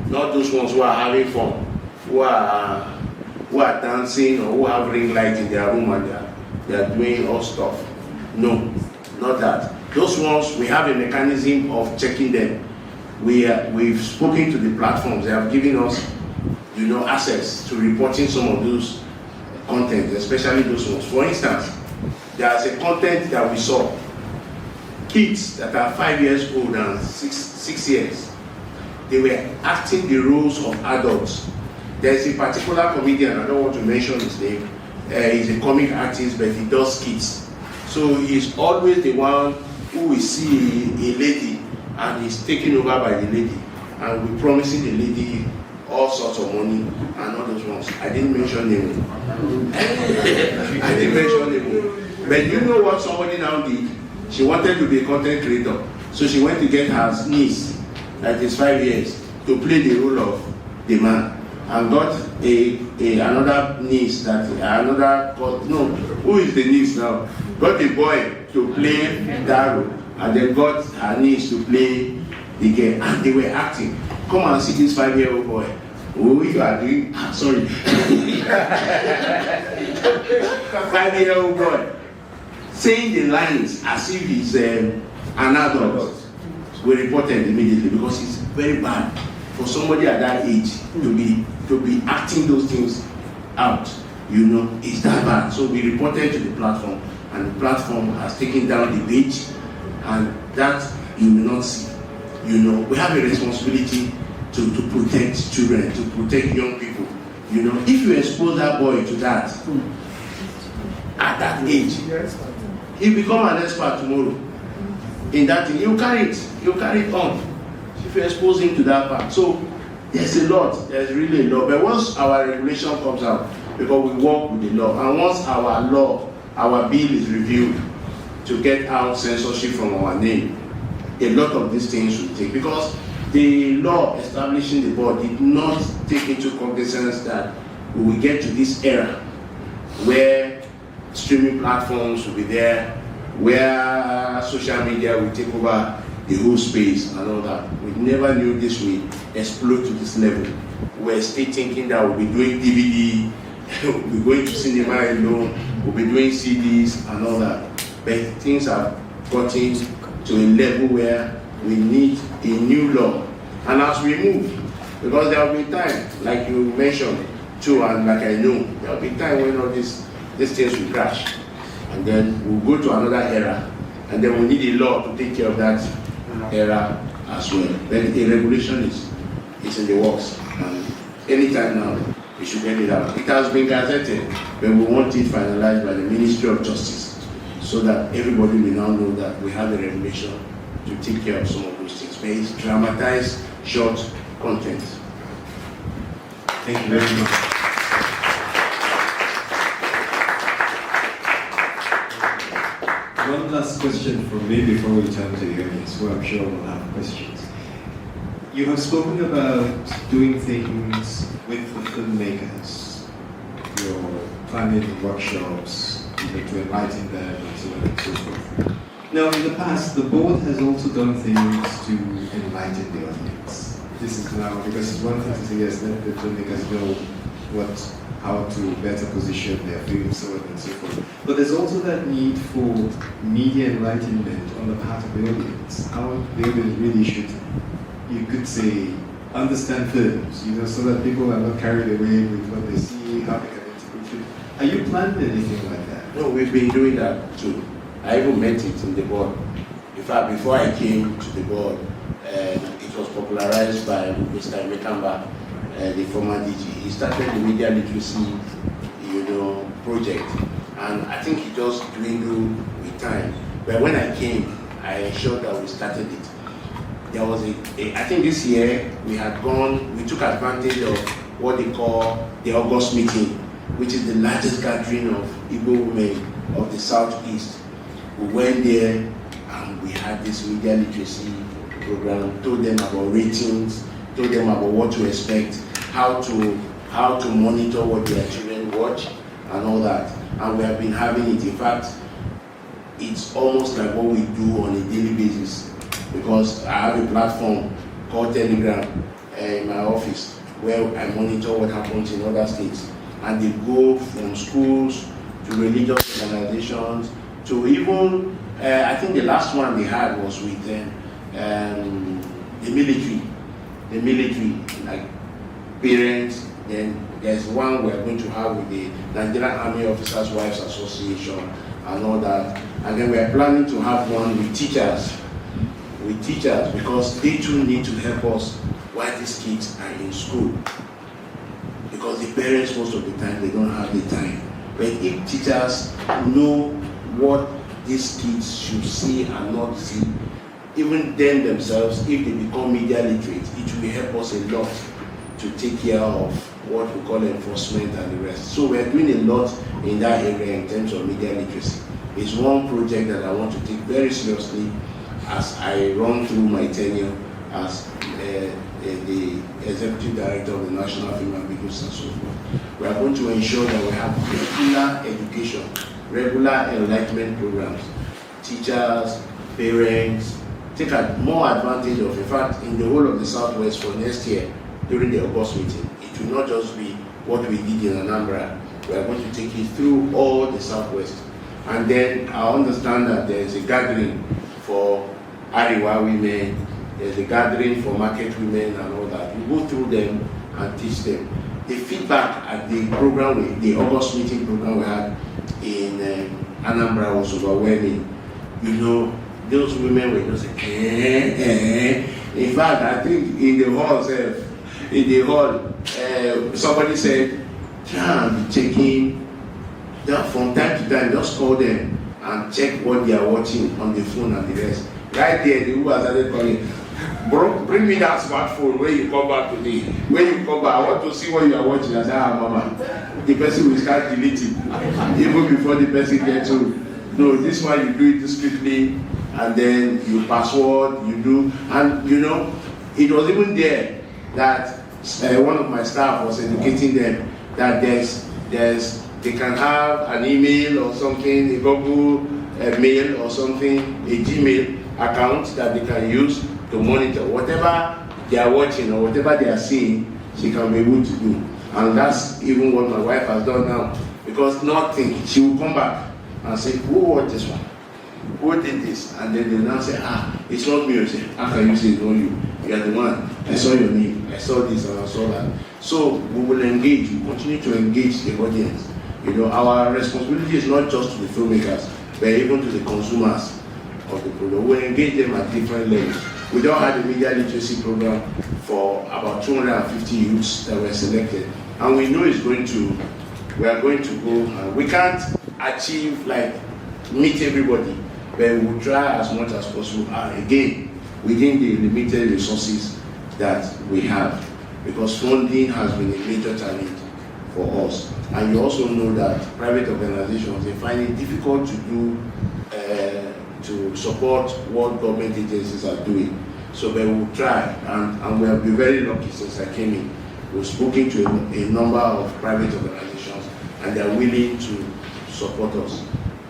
not those ones who are having fun, who are dancing or who have ring lights in their room and they are doing all stuff. No, not that. Those ones, we have a mechanism of checking them. We've spoken to the platforms. They have given us, you know, access to reporting some of those content, especially those ones. For instance, there's a content that we saw. Kids that are 5 years old and 6 years, they were acting the roles of adults. There's a particular comedian, I don't want to mention his name, he's a comic artist, but he does skits. So he's always the one who will see a lady and he's taken over by the lady and we're promising the lady all sorts of money and all those ones. I didn't mention him. I didn't mention him. But you know what somebody now did? She wanted to be a content creator. So she went to get her niece, that is 5 years, to play the role of the man. And got another niece who is the niece now? Got a boy to play that role, and then got her niece to play the girl, and they were acting. Come and see this 5-year-old boy. Oh, you are doing, sorry. 5-year-old boy saying the lines as if he's an adult. We reported immediately because it's very bad for somebody at that age to be acting those things out. You know, it's that bad. So we reported to the platform, and the platform has taken down the page, and that you will not see. You know, we have a responsibility to protect children, to protect young people. You know, if you expose that boy to that at that age, he'll become an expert tomorrow in that thing. You carry it on if you expose him to that part. So there's a lot, there's really a lot. But once our regulation comes out, because we work with the law, and once our bill is reviewed to get out censorship from our name, a lot of these things will take, because the law establishing the board did not take into cognizance that we will get to this era where streaming platforms will be there, where social media will take over the whole space and all that. We never knew this would explode to this level. We're still thinking that we'll be doing DVD, we'll be going to cinema alone, we'll be doing CDs and all that. But things have gotten to a level where we need a new law. And as we move, because there will be time, like you mentioned too, and like I know, there will be time when all these things will crash. And then we'll go to another era. And then we need a law to take care of that era as well. Then a regulation is in the works. And anytime now, we should get it out. It has been gazetted, but we want it finalized by the Ministry of Justice, so that everybody will now know that we have a regulation to take care of some of those things. But it's dramatized, short content. Thank you very much. One last question from me before we turn to the audience, who I'm sure will have questions. You have spoken about doing things with the filmmakers, you're planning workshops, to enlighten them, and so on and so forth. Now, in the past, the board has also done things to enlighten the audience. This is now, because it's one thing to say, yes, let the filmmakers know how to better position their film, so on and so forth. But there's also that need for media enlightenment on the part of the audience. How the audience really should, you could say, understand films, so that people are not carried away with what they see, how they can interpret it. Are you planning anything like that? No, we've been doing that too. I even met it in the board. In fact, before I came to the board, it was popularized by Mr. Emekamba, the former DG. He started the media literacy, project, and I think it just dwindled with time. But when I came, I ensured that we started it. There was I think this year we took advantage of what they call the August meeting, which is the largest gathering of Igbo women of the Southeast. We went there and we had this media literacy program, told them about ratings, told them about what to expect, how to monitor what their children watch and all that. And we have been having it. In fact, it's almost like what we do on a daily basis, because I have a platform called Telegram in my office where I monitor what happens in other states. And they go from schools to religious organizations to even, I think the last one they had was with the military, like parents. Then there's one we're going to have with the Nigerian Army Officers' Wives Association and all that. And then we're planning to have one with teachers, because they too need to help us while these kids are in school. Because the parents, most of the time, they don't have the time. But if teachers know what these kids should see and not see, even them themselves, if they become media literate, it will help us a lot to take care of what we call enforcement and the rest. So we're doing a lot in that area in terms of media literacy. It's one project that I want to take very seriously as I run through my tenure as the Executive Director of the National Film and Video Censors. We are going to ensure that we have regular education, regular enlightenment programs. Teachers, parents, take more advantage of. In fact, in the whole of the Southwest for next year, during the August meeting, it will not just be what we did in Anambra. We are going to take it through all the Southwest. And then I understand that there is a gathering for Ariwa women, there's a gathering for market women and all that. We go through them and teach them. The feedback at the program, the August meeting program we had in Anambra was overwhelming. Those women were just like, In fact, I think in the hall, somebody said, "Can be checking that from time to time, just call them and check what they are watching on the phone and the rest." Right there, the woman started calling, "Bro, bring me that smartphone when you come back today. When you come back, I want to see what you are watching." I said, "Mama." The person will start deleting, even before the person gets home. No, this one you do it discreetly, and then you password, you do, and it was even there that one of my staff was educating them that they can have an email or something, a Google mail or something, a Gmail account that they can use to monitor whatever they are watching or whatever they are seeing. She can be able to do, and that's even what my wife has done now. Because nothing, she will come back and say, "Who watched this one? Who did this?" And then they now say, "It's not me." I say, "How can you say it's not you? You are the one. I saw your name. I saw this and I saw that." So we will engage. We continue to engage the audience. Our responsibility is not just to the filmmakers, but even to the consumers of the product. We engage them at different levels. We don't have a media literacy program for about 250 youths that were selected, and we know we are going to go. We can't achieve meet everybody, but we will try as much as possible. And again, within the limited resources that we have, because funding has been a major challenge for us. And you also know that private organizations, they find it difficult to do, to support what government agencies are doing. So they will try, and we have been very lucky since I came in. We've spoken to a number of private organizations, and they are willing to support us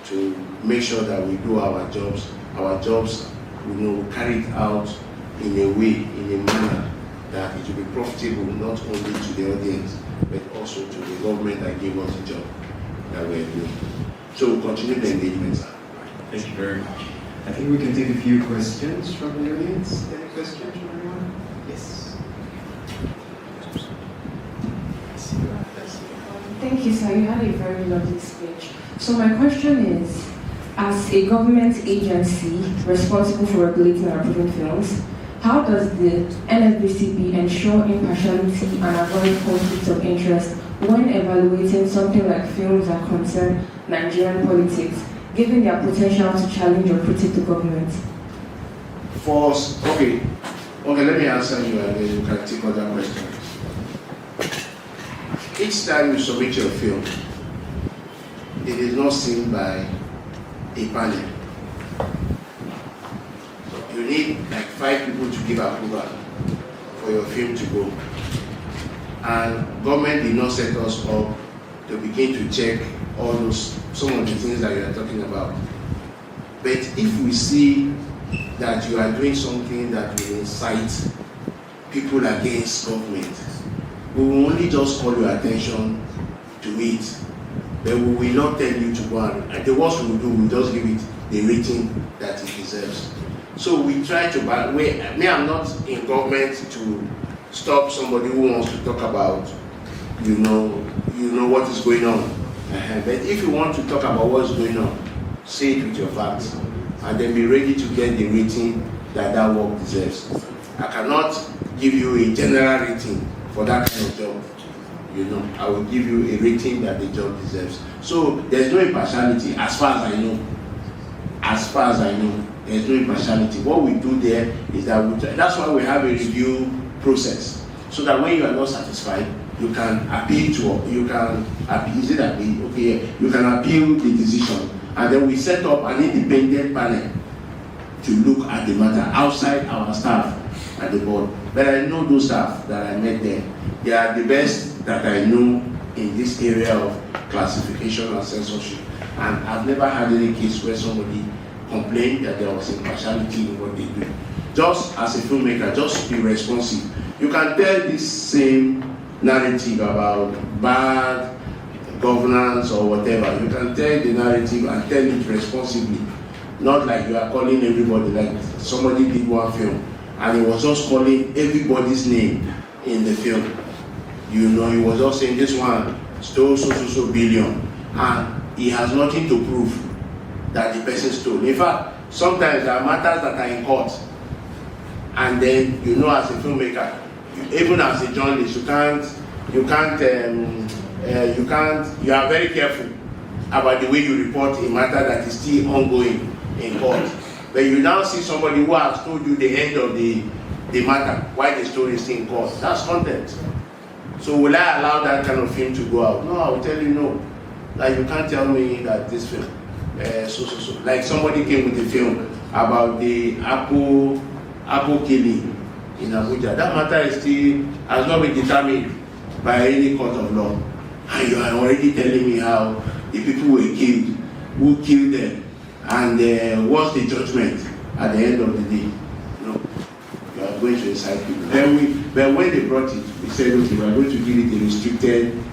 to make sure that we do our jobs. Our jobs, we carry it out in a way, in a manner that it will be profitable not only to the audience, but also to the government that gave us the job that we're doing. So we'll continue the engagement, sir. Thank you very much. I think we can take a few questions from the audience. Any questions from anyone? Yes. Thank you, sir. You had a very lovely speech. So my question is, as a government agency responsible for regulating and approving films, how does the NFVCB ensure impartiality and avoid conflicts of interest when evaluating something like films that concern Nigerian politics, given their potential to challenge or critique the government? Okay, let me answer you and then you can take other questions. Each time you submit your film, it is not seen by a panel. You need like 5 people to give approval for your film to go. And government did not set us up to begin to check some of the things that you are talking about. But if we see that you are doing something that will incite people against government, we will only just call your attention to it. But we will not tell you to go and the worst we will do, we will just give it the rating that it deserves. So we try to, I'm not in government to stop somebody who wants to talk about, you know what is going on. But if you want to talk about what's going on, say it with your facts, and then be ready to get the rating that work deserves. I cannot give you a general rating for that kind of job. I will give you a rating that the job deserves. So there's no impartiality as far as I know. As far as I know, there's no impartiality. What we do there is that that's why we have a review process. So that when you are not satisfied, you can appeal you can appeal the decision. And then we set up an independent panel to look at the matter outside our staff at the board. But I know those staff that I met there. They are the best that I know in this area of classification and censorship. And I've never had any case where somebody complained that there was impartiality in what they do. Just as a filmmaker, just be responsive. You can tell this same narrative about bad governance or whatever. You can tell the narrative and tell it responsibly. Not like you are calling everybody, like somebody did one film and he was just calling everybody's name in the film. He was just saying this one stole so billion, and he has nothing to prove that the person stole. In fact, sometimes there are matters that are in court, and then as a filmmaker, even as a journalist, you are very careful about the way you report a matter that is still ongoing in court. But you now see somebody who has told you the end of the matter, why the story is still in court. That's content. So will I allow that kind of film to go out? No, I will tell you no. Like you can't tell me that this film, Like somebody came with a film about the Apple killing in Abuja. That matter has not been determined by any court of law. And you are already telling me how the people were killed, who killed them, and what's the judgment at the end of the day? No, you are going to incite people. But when they brought it, we said, okay, we are going to give it a restricted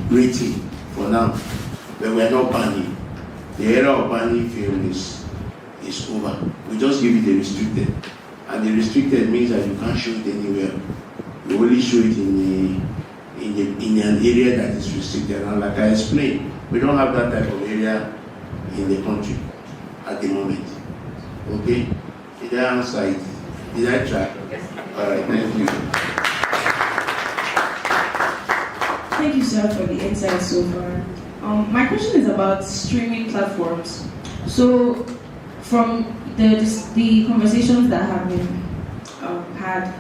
rating for now. But we are not banning. The era of banning film is over. We just give it a restricted. And the restricted means that you can't show it anywhere. You only show it in an area that is restricted. And like I explained, we don't have that type of area in the country at the moment. Okay? Did I answer it? Did I try? Yes. All right, thank you. Thank you, sir, for the insight so far. My question is about streaming platforms. So, from the conversations that have been had,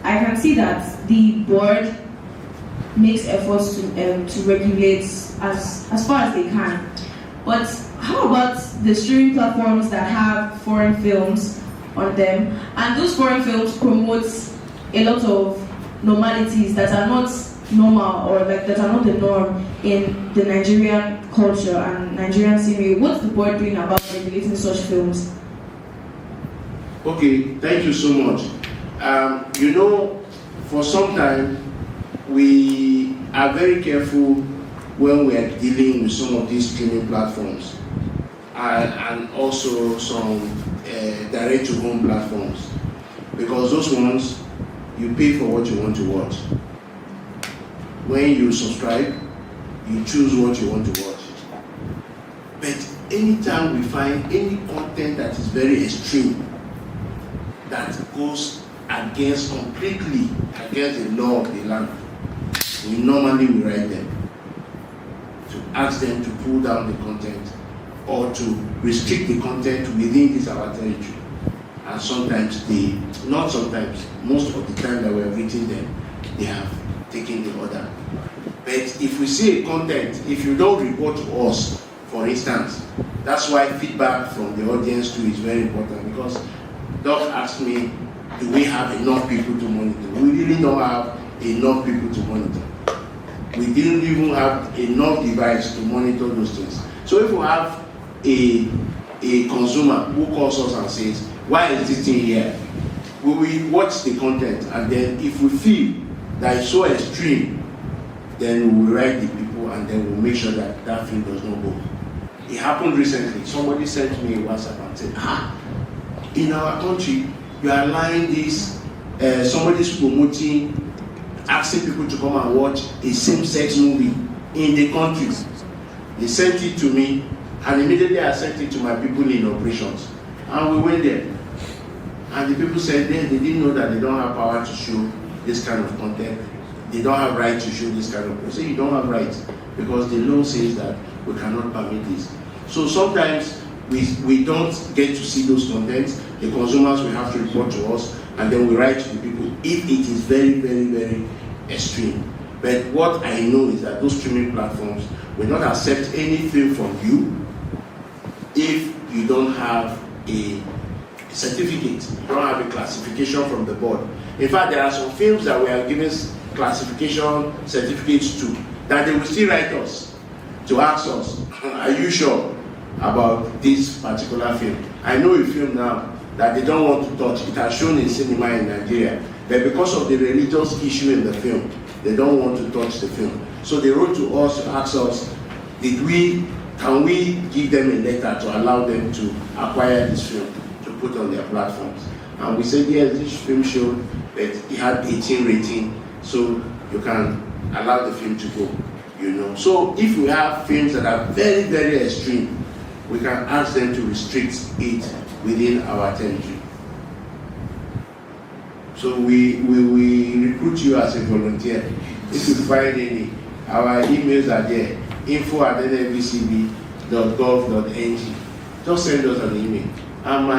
I can see that the board makes efforts to regulate as far as they can. But how about the streaming platforms that have foreign films on them, and those foreign films promote a lot of normalities that are not normal or that are not the norm in the Nigerian culture and Nigerian cinema? What's the board doing about regulating such films? Okay, thank you so much. For some time, I are very careful when we are dealing with some of these streaming platforms and also some direct-to-home platforms, because those ones, you pay for what you want to watch. When you subscribe, you choose what you want to watch. But anytime we find any content that is very extreme, that goes completely against the law of the land, we normally write them to ask them to pull down the content or to restrict the content within this our territory. And sometimes not sometimes, most of the time that we have written them, they have taken the order. But if we see a content, if you don't report to us, for instance, that's why feedback from the audience too is very important, because Doc asked me, do we have enough people to monitor? We really don't have enough people to monitor. We didn't even have enough device to monitor those things. So if we have a consumer who calls us and says, why is this thing here? We will watch the content, and then if we feel that it's so extreme, then we will write the people, and then we'll make sure that that film does not go. It happened recently. Somebody sent me a WhatsApp and said, in our country, you are allowing this, somebody's promoting, asking people to come and watch a same-sex movie in the country. They sent it to me, and immediately I sent it to my people in operations. And we went there. And the people said they didn't know that they don't have power to show this kind of content. They don't have right to show this kind of content. So you don't have rights, because the law says that we cannot permit this. So sometimes we don't get to see those contents. The consumers will have to report to us, and then we write to the people if it is very, very, very extreme. But what I know is that those streaming platforms will not accept any film from you if you don't have a certificate, you don't have a classification from the board. In fact, there are some films that we are given classification certificates to, that they will still write us to ask us, are you sure about this particular film? I know a film now that they don't want to touch. It has shown in cinema in Nigeria, but because of the religious issue in the film, they don't want to touch the film. So they wrote to us to ask us, can we give them a letter to allow them to acquire this film to put on their platforms? And we said, yes, this film showed that it had 18 rating, so you can allow the film to go, you know. So if we have films that are very, very extreme, we can ask them to restrict it within our territory. So we recruit you as a volunteer. If you find any, our emails are there, info@nfvcb.gov.ng. Just send us an email. And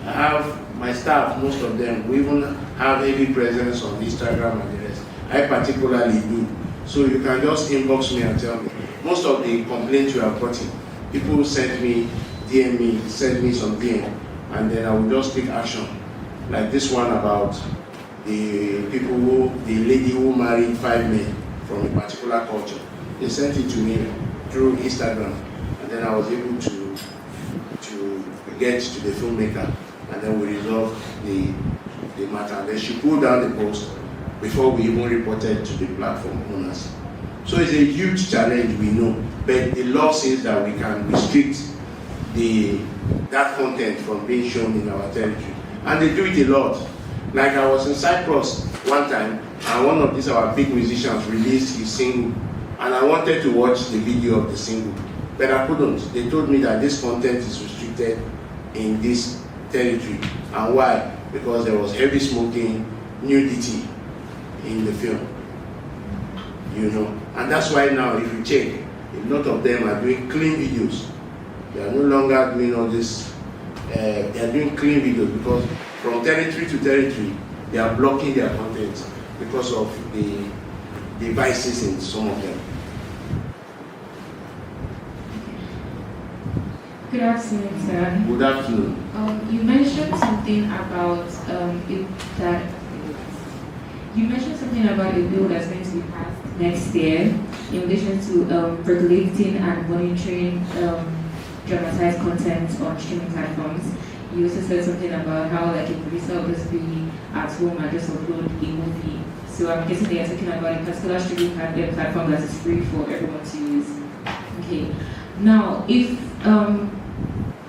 I have my staff, most of them, we even have heavy presence on Instagram and the rest. I particularly do. So you can just inbox me and tell me. Most of the complaints you have gotten, people send me, DM me, send me some DM, and then I will just take action. Like this one about the lady who married 5 men from a particular culture. They sent it to me through Instagram, and then I was able to get to the filmmaker, and then we resolved the matter. And then she pulled down the post before we even reported to the platform owners. So it's a huge challenge, we know, but the law says that we can restrict that content from being shown in our territory. And they do it a lot. Like I was in Cyprus one time, and one of these our big musicians released his single, and I wanted to watch the video of the single, but I couldn't. They told me that this content is restricted in this territory. And why? Because there was heavy smoking, nudity in the film, you know. And that's why now, if you check, a lot of them are doing clean videos. They are no longer doing all this. They are doing clean videos, because from territory to territory, they are blocking their content because of the devices in some of them. Good afternoon, sir. Good afternoon. You mentioned something about you mentioned something about a bill that's going to be passed next year in relation to regulating and monitoring dramatized content on streaming platforms. You also said something about how, like, a producer will just be at home and just upload a movie So I'm guessing they are talking about a particular streaming platform that is free for everyone to use. Okay. Now, if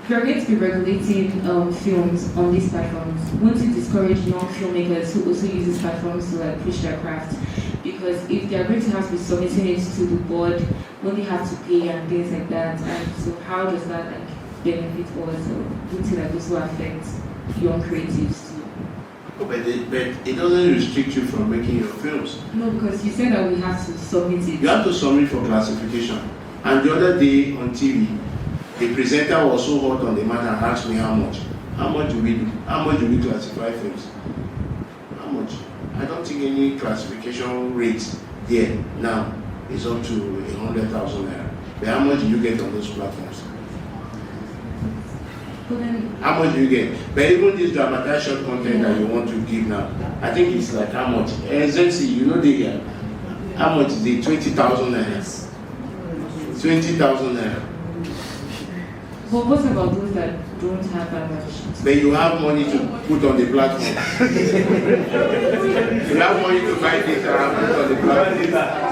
you're going to be regulating films on these platforms, won't it discourage young filmmakers who also use these platforms to like push their craft? Because if they're going to have to be submitting it to the board, won't they have to pay and things like that? And so how does that like benefit or won't it like also affect young creatives too? But it doesn't restrict you from making your films. No, because you said that we have to submit it. You have to submit for classification. And the other day on TV, the presenter was so hot on the matter and asked me how much. How much do we do? How much do we classify films? How much? I don't think any classification rate there now is up to 100,000 naira. But how much do you get on those platforms? How much do you get? But even this dramatized short content that you want to give now, I think it's like how much? SMC, you know the how much is it? 20,000 naira. 20,000 naira. But what about those that don't have that much? But you have money to put on the platform. You have money to buy data and put on the platform.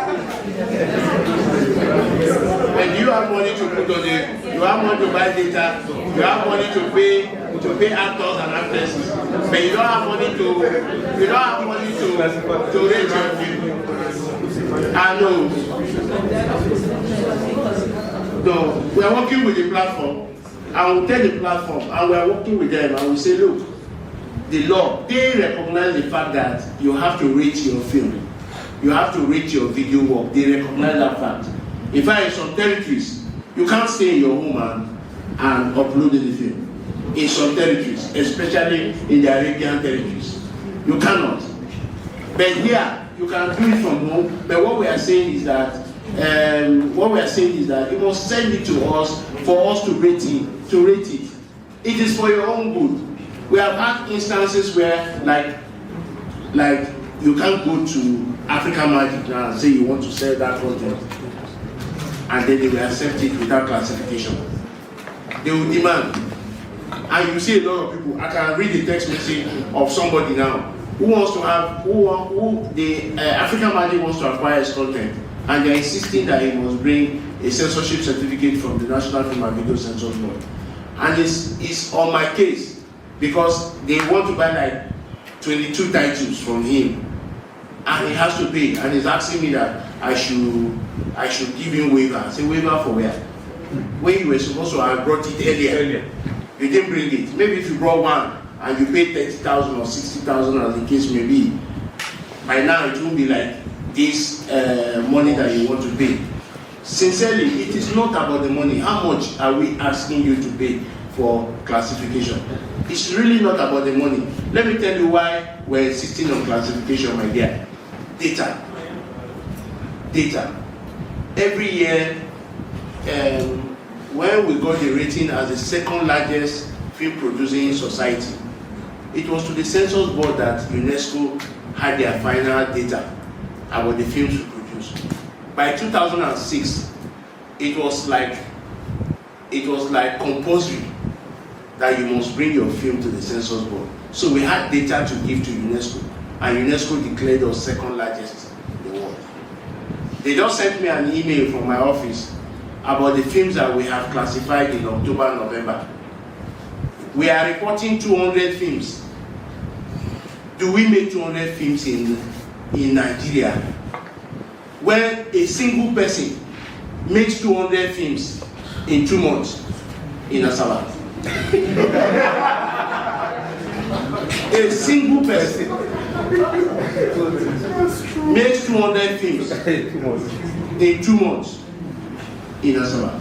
And you have money to put on the, you have money to buy data, you have money to pay actors and actresses, but you don't have money to rate your film. I know. No, we are working with the platform, and we'll tell the platform, and we are working with them, and we say, look, the law, they recognize the fact that you have to rate your film. You have to rate your video work. They recognize that fact. In fact, in some territories, you can't stay in your home and upload anything. In some territories, especially in the Arabian territories, you cannot. But here, you can do it from home. But what we are saying is that you must send it to us for us to rate it. It is for your own good. We have had instances where, like you can't go to African Magic now and say you want to sell that content, and then they will accept it without classification. They will demand, and you see a lot of people. I can read the text message of somebody now who wants to have African Magic wants to acquire his content, and they're insisting that he must bring a censorship certificate from the National Film and Video Censors Board, and it's on my case because they want to buy like 22 titles from him. And he has to pay, and he's asking me that I should give him waiver. I say, waiver for where? When you were supposed to have brought it earlier. You didn't bring it. Maybe if you brought one and you paid 30,000 or 60,000 as the case may be, by now it won't be like this money that you want to pay. Sincerely, it is not about the money. How much are we asking you to pay for classification? It's really not about the money. Let me tell you why we're insisting on classification, my dear. Data. Every year, when we got the rating as the second largest film producing society, it was to the Censors Board that UNESCO had their final data about the films we produced. By 2006, it was like compulsory that you must bring your film to the Censors Board. So we had data to give to UNESCO, and UNESCO declared us second largest in the world. They just sent me an email from my office about the films that we have classified in October and November. We are reporting 200 films. Do we make 200 films in Nigeria? When a single person makes 200 films in 2 months in Asaba. A single person makes 200 films in 2 months in Asaba.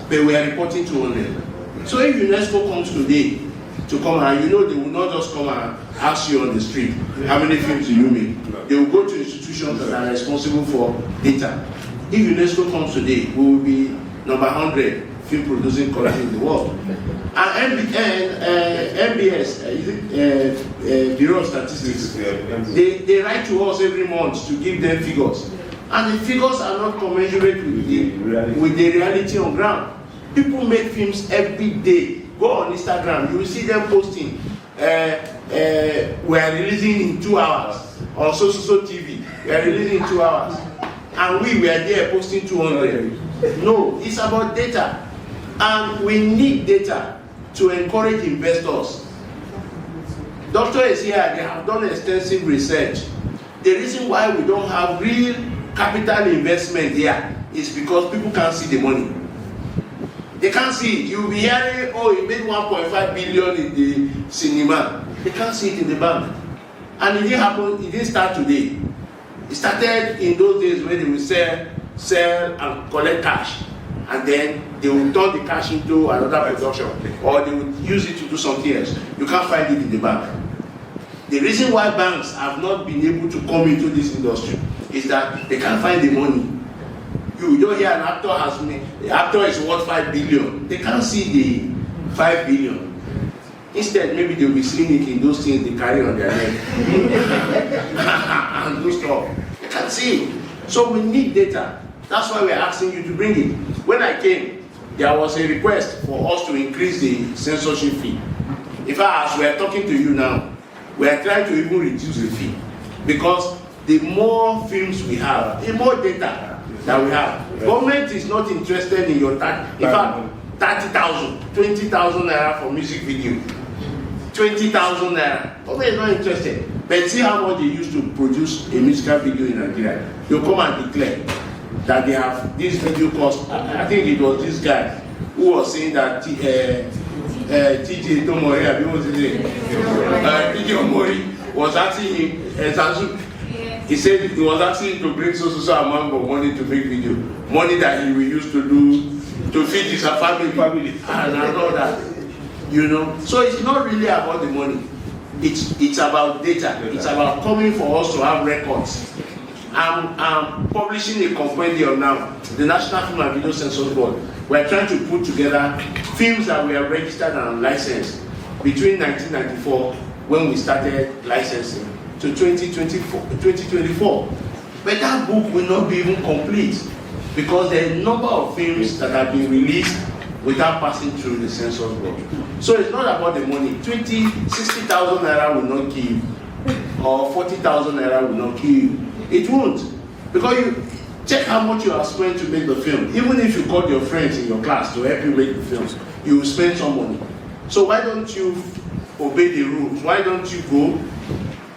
But we are reporting 200. So if UNESCO comes today to come, and you know they will not just come and ask you on the street, how many films do you make? They will go to institutions that are responsible for data. If UNESCO comes today, we will be number 100 film producing country in the world. And MBS, Bureau of Statistics, they write to us every month to give them figures. And the figures are not commensurate with the reality on ground. People make films every day. Go on Instagram, you will see them posting, we are releasing in 2 hours. on so TV, we are releasing 2 hours. And we were there posting 200. No, it's about data. And we need data to encourage investors. Doctor is here, they have done extensive research. The reason why we don't have real capital investment here is because people can't see the money. They can't see it. You'll be hearing, oh, he made 1.5 billion in the cinema. They can't see it in the bank. And it didn't happen, it didn't start today. It started in those days when they would sell and collect cash. And then they would turn the cash into another production. Or they would use it to do something else. You can't find it in the bank. The reason why banks have not been able to come into this industry is that they can't find the money. You don't hear an actor has made, the actor is worth 5 billion. They can't see the 5 billion. Instead, maybe they'll be seeing it in those things they carry on their neck. And do stuff. They can't see it. So we need data. That's why we're asking you to bring it. When I came, there was a request for us to increase the censorship fee. In fact, as we're talking to you now, we are trying to even reduce the fee. Because the more films we have, the more data that we have. Government is not interested in your tax. In fact, 30,000, 20,000 naira for music video. 20,000 naira. Government is not interested. But see how much they used to produce a musical video in Nigeria. They'll come and declare that they have this video cost. I think it was this guy who was saying that TJ Tomori, I was his name. TJ Omori was asking him, he said he was asking to bring so amount of money to make video. Money that he will use to do, to feed his family and all that. You know? So it's not really about the money. It's about data. It's about coming for us to have records. I'm publishing a compendium now, the National Film and Video Censors Board. We're trying to put together films that were registered and licensed between 1994, when we started licensing, to 2024. But that book will not be even complete because there are a number of films that have been released without passing through the Censors Board. So it's not about the money. 60,000 naira will not kill you, or 40,000 naira will not kill you. It won't. Because you check how much you have spent to make the film. Even if you call your friends in your class to help you make the films, you will spend some money. So why don't you obey the rules? Why don't you go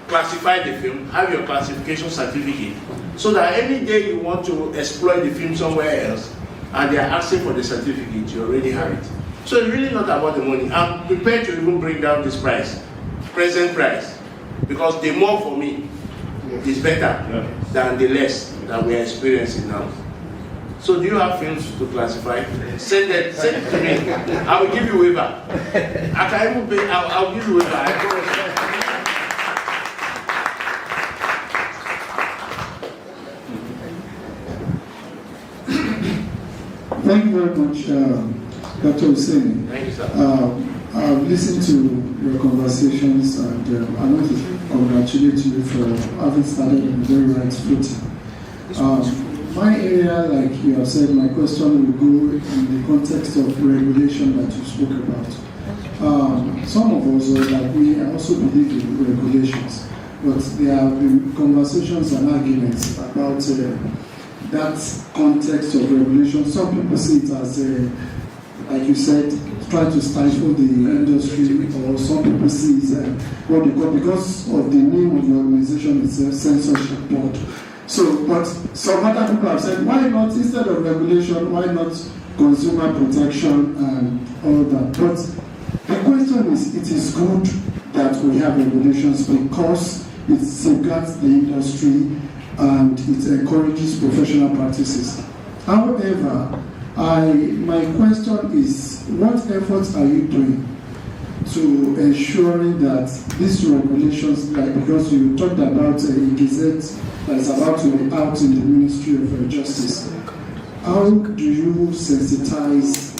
classify the film, have your classification certificate, so that any day you want to exploit the film somewhere else and they are asking for the certificate, you already have it. So it's really not about the money. I'm prepared to even bring down this price, present price, because the more for me is better than the less that we are experiencing now. So do you have films to classify? Send it to me. I will give you waiver. I can even pay, I'll give you waiver. I promise. Thank you very much, Dr. Husseini. Thank you, sir. I've listened to your conversations, and I want to congratulate you for having started on the very right footing. My area, like you have said, my question will go in the context of regulation that you spoke about. Some of us, like me, also believe in regulations, but there have been conversations and arguments about that context of regulation. Some people see it as, like you said, trying to stifle the industry, or some people see it as what they call, because of the name of the organization, it's a censorship board. So, but some other people have said, why not, instead of regulation, why not consumer protection and all that? But the question is, it is good that we have regulations because it safeguards the industry and it encourages professional practices. However, my question is, what efforts are you doing to ensuring that these regulations, like, because you talked about a gazette that's about to be out in the Ministry of Justice, how do you sensitize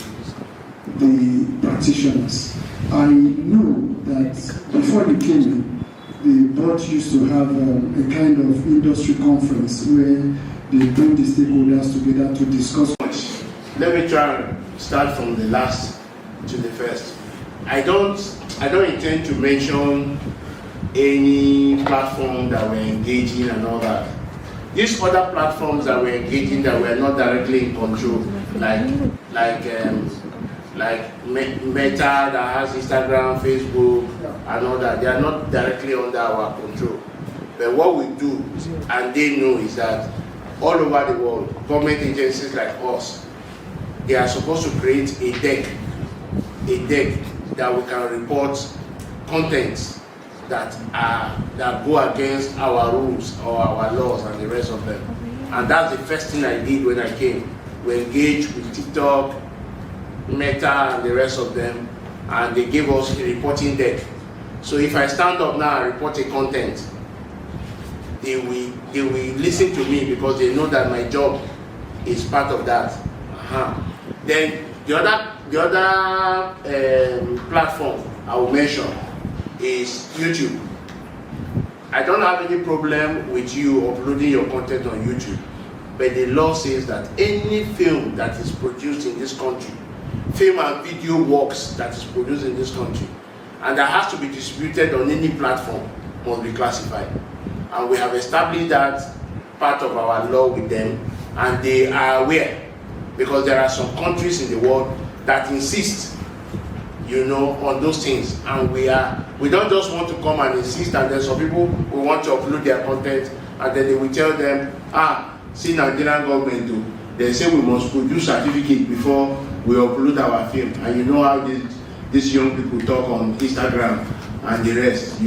the practitioners? I know that before you came in, the board used to have a kind of industry conference where they bring the stakeholders together to discuss. Let me try and start from the last to the first. I don't intend to mention any platform that we're engaging and all that. These other platforms that we're engaging that we're not directly in control, like Meta that has Instagram, Facebook, and all that, they are not directly under our control. But what we do, and they know, is that all over the world, government agencies like us, they are supposed to create a deck that we can report contents that go against our rules or our laws and the rest of them. And that's the first thing I did when I came. We engaged with TikTok, Meta, and the rest of them, and they gave us a reporting deck. So if I stand up now and report a content, they will listen to me because they know that my job is part of that. Then the other platform I will mention is YouTube. I don't have any problem with you uploading your content on YouTube, but the law says that any film that is produced in this country, film and video works that is produced in this country, and that has to be distributed on any platform, must be classified. And we have established that part of our law with them, and they are aware, because there are some countries in the world that insist, on those things, and we don't just want to come and insist, and then some people will want to upload their content, and then they will tell them, see Nigerian government do, they say we must produce certificate before we upload our film, and you know how these young people talk on Instagram and the rest,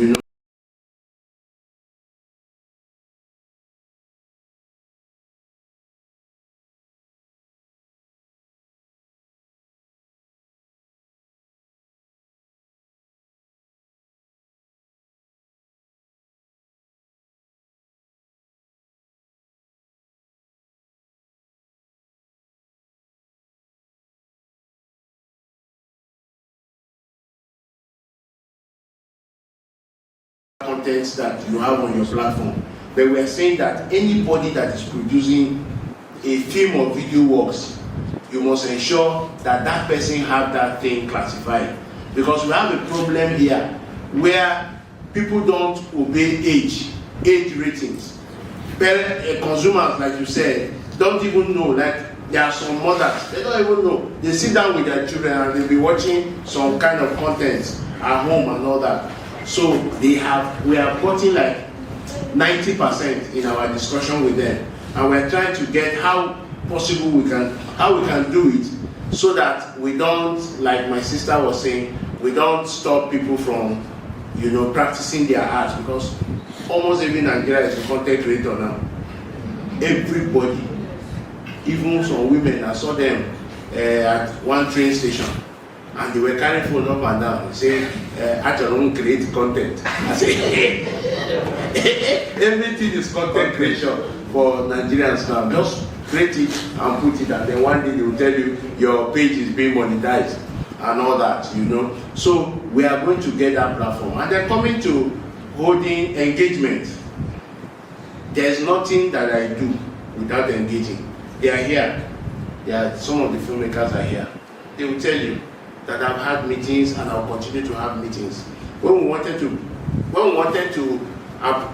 contents that you have on your platform. But we are saying that anybody that is producing a film or video works, you must ensure that that person have that thing classified. Because we have a problem here where people don't obey age ratings. Consumers, like you said, don't even know. Like there are some mothers, they don't even know. They sit down with their children and they'll be watching some kind of content at home and all that. So we have gotten like 90% in our discussion with them, and we're trying to get how we can do it so that we don't, like my sister was saying, we don't stop people from practicing their art, because almost every Nigerian is a content creator now. Everybody, even some women, I saw them at one train station, and they were carrying phone up and down and saying, actually, I don't create content. I say, everything is content creation for Nigerians now. Just create it and put it, and then one day they will tell you your page is being monetized and all that, So we are going to get that platform. And then coming to holding engagement, there's nothing that I do without engaging. They are here. Some of the filmmakers are here. They will tell you that I've had meetings and I'll continue to have meetings. When we wanted to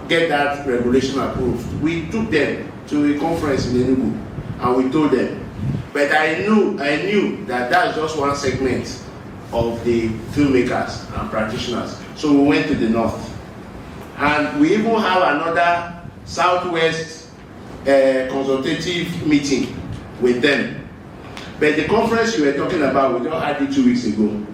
get that regulation approved, we took them to a conference in Enugu and we told them. But I knew that that's just one segment of the filmmakers and practitioners. So we went to the north. And we even have another Southwest consultative meeting with them. But the conference you were talking about, we just had it 2 weeks ago.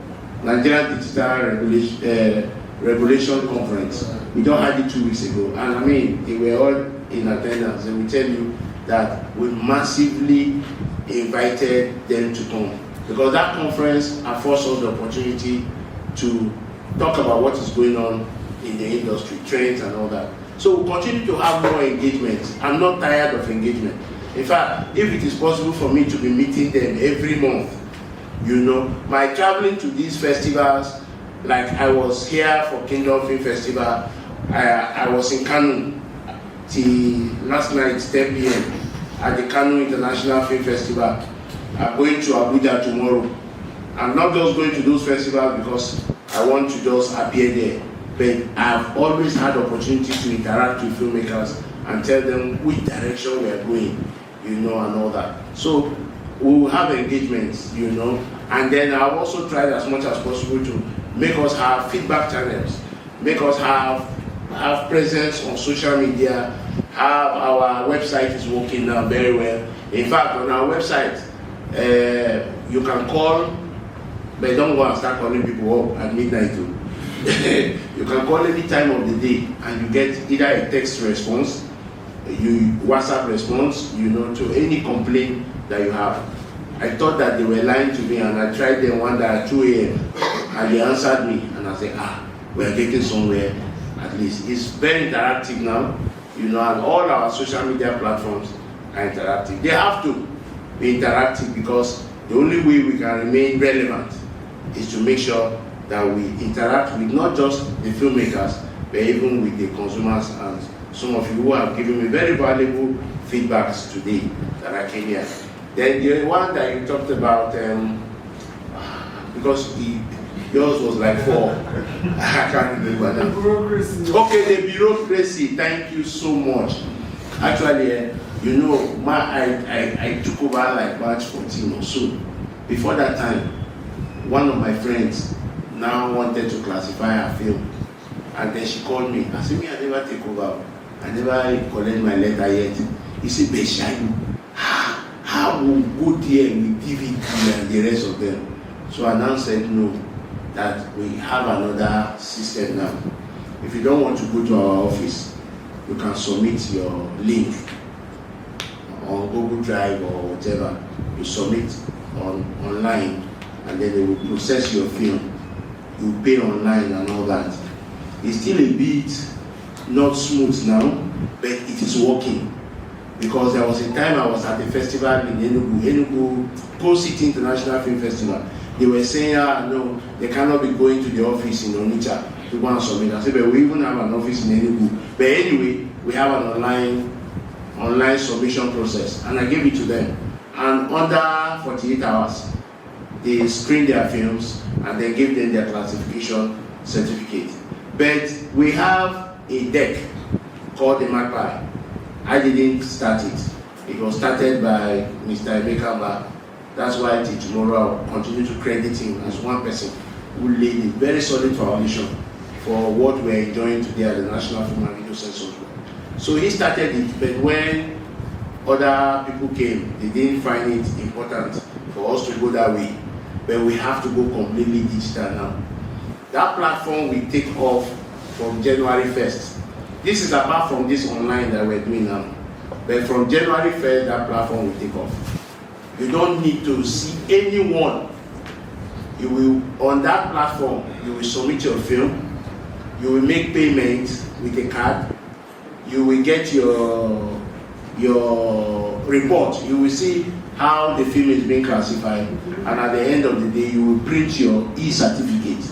Nigerian Digital Regulation Conference. We just had it 2 weeks ago. And they were all in attendance. And we tell you that we massively invited them to come. Because that conference affords us the opportunity to talk about what is going on in the industry, trends and all that. So we'll continue to have more engagement. I'm not tired of engagement. In fact, if it is possible for me to be meeting them every month, my traveling to these festivals, like I was here for Kingdom Film Festival, I was in Kano till last night, 10 p.m. at the Kano International Film Festival. I'm going to Abuja tomorrow. I'm not just going to those festivals because I want to just appear there. but I've always had opportunity to interact with filmmakers and tell them which direction we are going, and all that. So we will have engagements, and then I've also tried as much as possible to make us have feedback channels, make us have presence on social media, have our website is working now very well. In fact, on our website, you can call, but don't go and start calling people up at midnight too. You can call any time of the day and you get either a text response, WhatsApp response, to any complaint that you have. I thought that they were lying to me, and I tried them one day at 2 a.m. and they answered me, and I said, we are getting somewhere at least. It's very interactive now, and all our social media platforms are interactive. They have to be interactive because the only way we can remain relevant is to make sure that we interact with not just the filmmakers, but even with the consumers, and some of you who have given me very valuable feedbacks today that I came here. Then the one that you talked about, because yours was like 4, I can't remember now. The bureaucracy. Okay, the bureaucracy, thank you so much. Actually, I took over like March 14 or so. Before that time, one of my friends now wanted to classify her film, and then she called me. I said, I never take over. I never collect my letter yet. He said, but Shaibu, how will go there with DVD and the rest of them? So I now said no, that we have another system now. If you don't want to go to our office, you can submit your link on Google Drive or whatever. You submit online, and then they will process your film. You pay online and all that. It's still a bit not smooth now, but it is working. Because there was a time I was at a festival in Enugu, Coast City International Film Festival. They were saying, no, they cannot be going to the office in Onitsha to go and submit. I said, but we even have an office in Enugu. But anyway, we have an online submission process, and I gave it to them. And under 48 hours, they screened their films and then gave them their classification certificate. But we have a deck called the Magpie. I didn't start it. It was started by Mr. Emeka. That's why till tomorrow I'll continue to credit him as one person who laid a very solid foundation for what we're enjoying today at the National Film and Video Censors. So he started it, but when other people came, they didn't find it important for us to go that way. But we have to go completely digital now. That platform will take off from January 1st. This is apart from this online that we're doing now. But from January 1st, that platform will take off. You don't need to see anyone. You will, on that platform, you will submit your film. You will make payments with a card. You will get your report. You will see how the film is being classified. And at the end of the day, you will print your e-certificate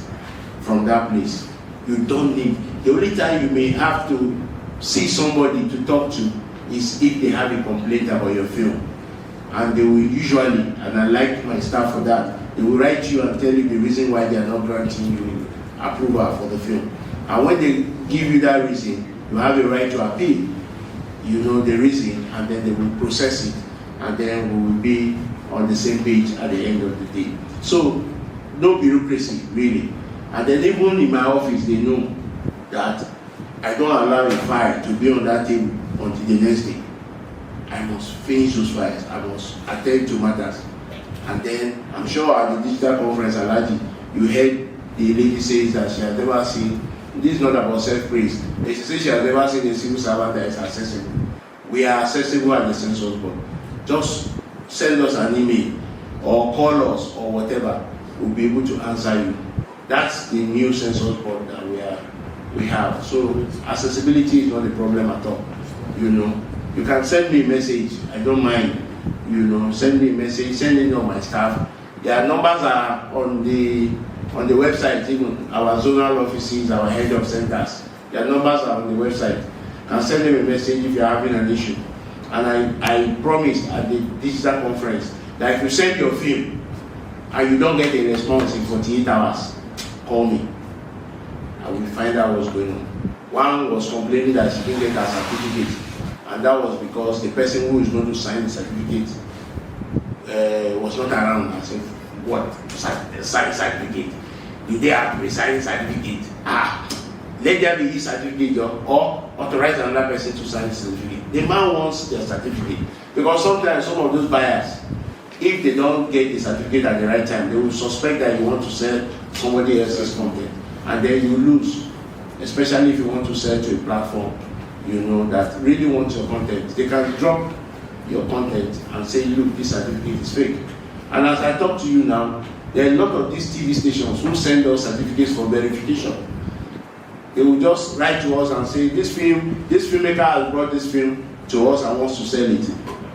from that place. You don't need. The only time you may have to see somebody to talk to is if they have a complaint about your film. And they will usually, and I like my staff for that, they will write you and tell you the reason why they are not granting you approval for the film. And when they give you that reason, you have a right to appeal. You know the reason, and then they will process it, and then we will be on the same page at the end of the day. So, no bureaucracy, really. And then even in my office, they know that I don't allow a file to be on that table until the next day. I must finish those files. I must attend to matters. And then, I'm sure at the digital conference, Alaji, you heard the lady says that she has never seen, this is not about self-praise, but she says she has never seen a civil servant that is accessible. We are accessible at the Censors Board. Just send us an email or call us or whatever. We'll be able to answer you. That's the new Censors Board that we have. So accessibility is not a problem at all. You know, you can send me a message. I don't mind. You know, send me a message. Send it on my staff. Their numbers are on the website. Even our zonal offices, our head of centers. Their numbers are on the website. And send them a message if you're having an issue. And I promise at the digital conference that if you send your film and you don't get a response in 48 hours, call me. and we find out what's going on. One was complaining that she didn't get her certificate, and that was because the person who is going to sign the certificate was not around. I said, what? Sign certificate? Did they have to sign certificate? Let there be his certificate or authorize another person to sign the certificate. The man wants their certificate because sometimes some of those buyers, if they don't get the certificate at the right time, they will suspect that you want to sell somebody else's content, and then you lose. Especially if you want to sell to a platform, that really wants your content. They can drop your content and say, look, this certificate is fake. And as I talk to you now, there are a lot of these TV stations who send us certificates for verification. They will just write to us and say, this filmmaker has brought this film to us and wants to sell it.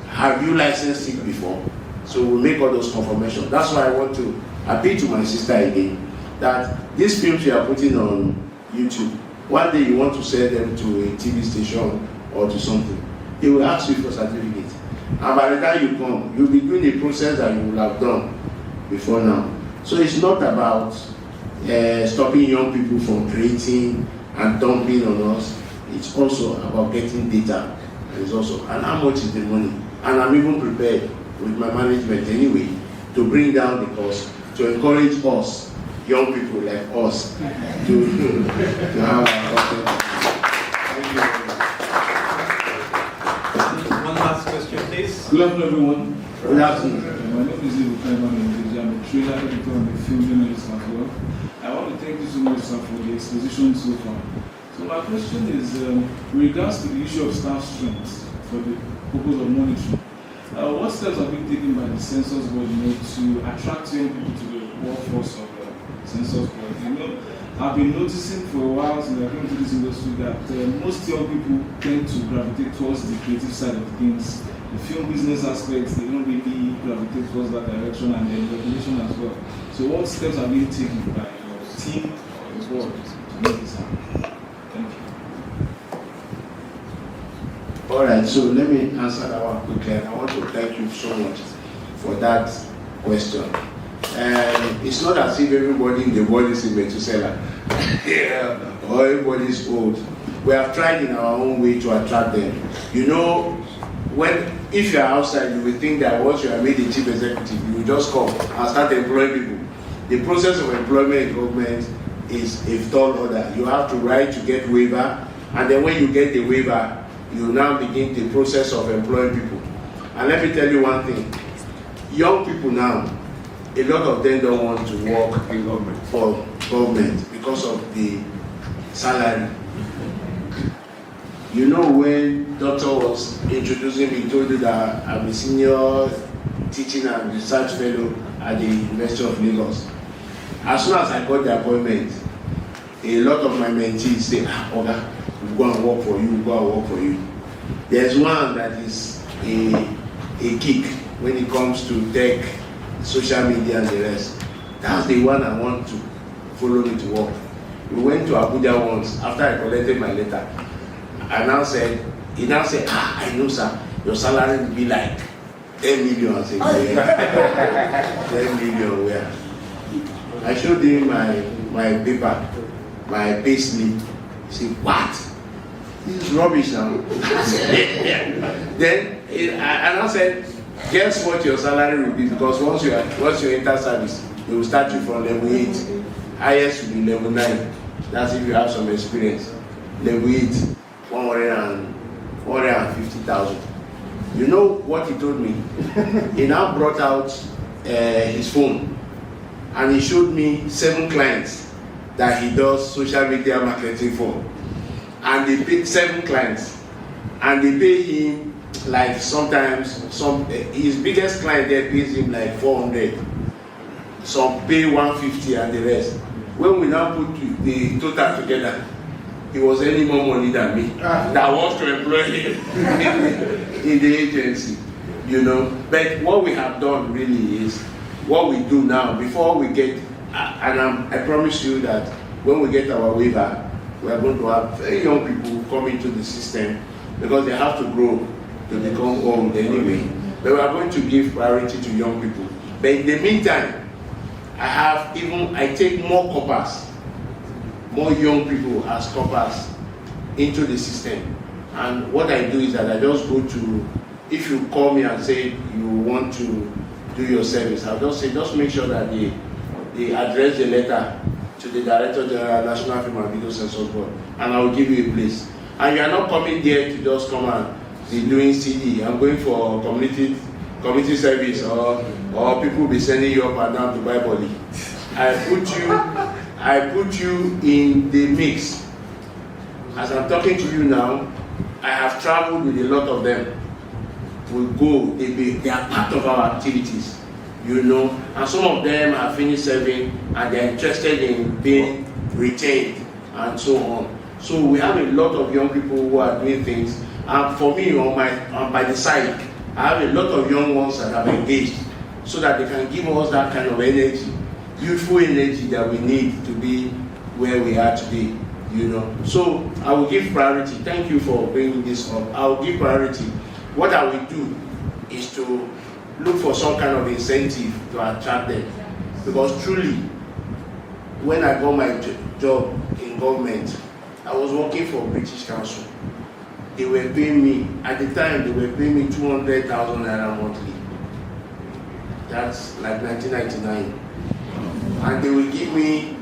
Have you licensed it before? So we'll make all those confirmations. That's why I want to appeal to my sister again, that these films we are putting on YouTube, one day you want to sell them to a TV station or to something, they will ask you for certificate. And by the time you come, you'll be doing a process that you will have done before now. So it's not about stopping young people from creating and dumping on us. It's also about getting data. And it's also, and how much is the money? And I'm even prepared with my management anyway to bring down the cost, to encourage us, young people like us, to have our content. Thank you very much. One last question, please. Good afternoon, everyone. Good afternoon. My name is Shaibu Husseini. I'm a trailer editor and a film journalist as well. I want to thank you so much, sir, for the exposition so far. So my question is, with regards to the issue of staff strength for the purpose of monitoring, what steps have been taken by the Censors board to attract young people to the workforce of Censors board? I've been noticing for a while since I came to this industry that most young people tend to gravitate towards the creative side of things. The film business aspects, they don't really gravitate towards that direction, and the regulation as well. So what steps have been taken by your team or the board to make this happen? Thank you. All right, so let me answer that one quickly. And I want to thank you so much for that question. And it's not as if everybody in the world is a Methuselah or everybody is old. We have tried in our own way to attract them. If you are outside, you will think that once you are made a chief executive, you will just come and start employing people. The process of employment in government is a tall order. You have to write to get waiver, and then when you get the waiver, you now begin the process of employing people. And let me tell you one thing. Young people now, a lot of them don't want to work for government because of the salary. When Doctor was introducing me, he told you that I'm a senior teaching and research fellow at the University of Lagos. As soon as I got the appointment, a lot of my mentees say, Oga, we'll go and work for you, we'll go and work for you. There's one that is a geek when it comes to tech, social media and the rest. That's the one I want to follow me to work. We went to Abuja once after I collected my letter. He now said, I know, sir, your salary will be like 10 million. I said, 10 million where? I showed him my paper, my pay slip. He said, what? This is rubbish now. Then I said, guess what your salary will be, because once you enter service, they will start you from level 8. Highest will be level 9. That's if you have some experience. Level 8. 150,000. You know what he told me? He now brought out his phone and he showed me 7 clients that he does social media marketing for. And they pick 7 clients and they pay him like sometimes his biggest client there pays him like 400. Some pay 150 and the rest. When we now put the total together, he was earning more money than me that wants to employ him in the agency, But what we have done really is what we do now before we get, and I promise you that when we get our waiver, we are going to have very young people come into the system because they have to grow to become old anyway. But we are going to give priority to young people. But in the meantime, I take more coppers more young people as corpers into the system. And what I do is that I just go to, if you call me and say you want to do your service, I'll just say, just make sure that they address the letter to the Director General National Film and Video Censors Board, and I will give you a place. And you are not coming there to just come and be doing CD. I'm going for community service, or people will be sending you up and down to buy body. I put you in the mix. As I'm talking to you now, I have traveled with a lot of them. We go, they are part of our activities, you know, and some of them have finished serving and they're interested in being retained and so on. So we have a lot of young people who are doing things, and for me, by the side, I have a lot of young ones that have engaged so that they can give us that kind of energy, youthful energy that we need to be where we are today, you know. So I will give priority. Thank you for bringing this up. I will give priority. What I will do is to look for some kind of incentive to attract them. Because truly, when I got my job in government, I was working for British Council. They were paying me, at the time, they were paying me 200,000 naira monthly. That's like 1999. And they will gave me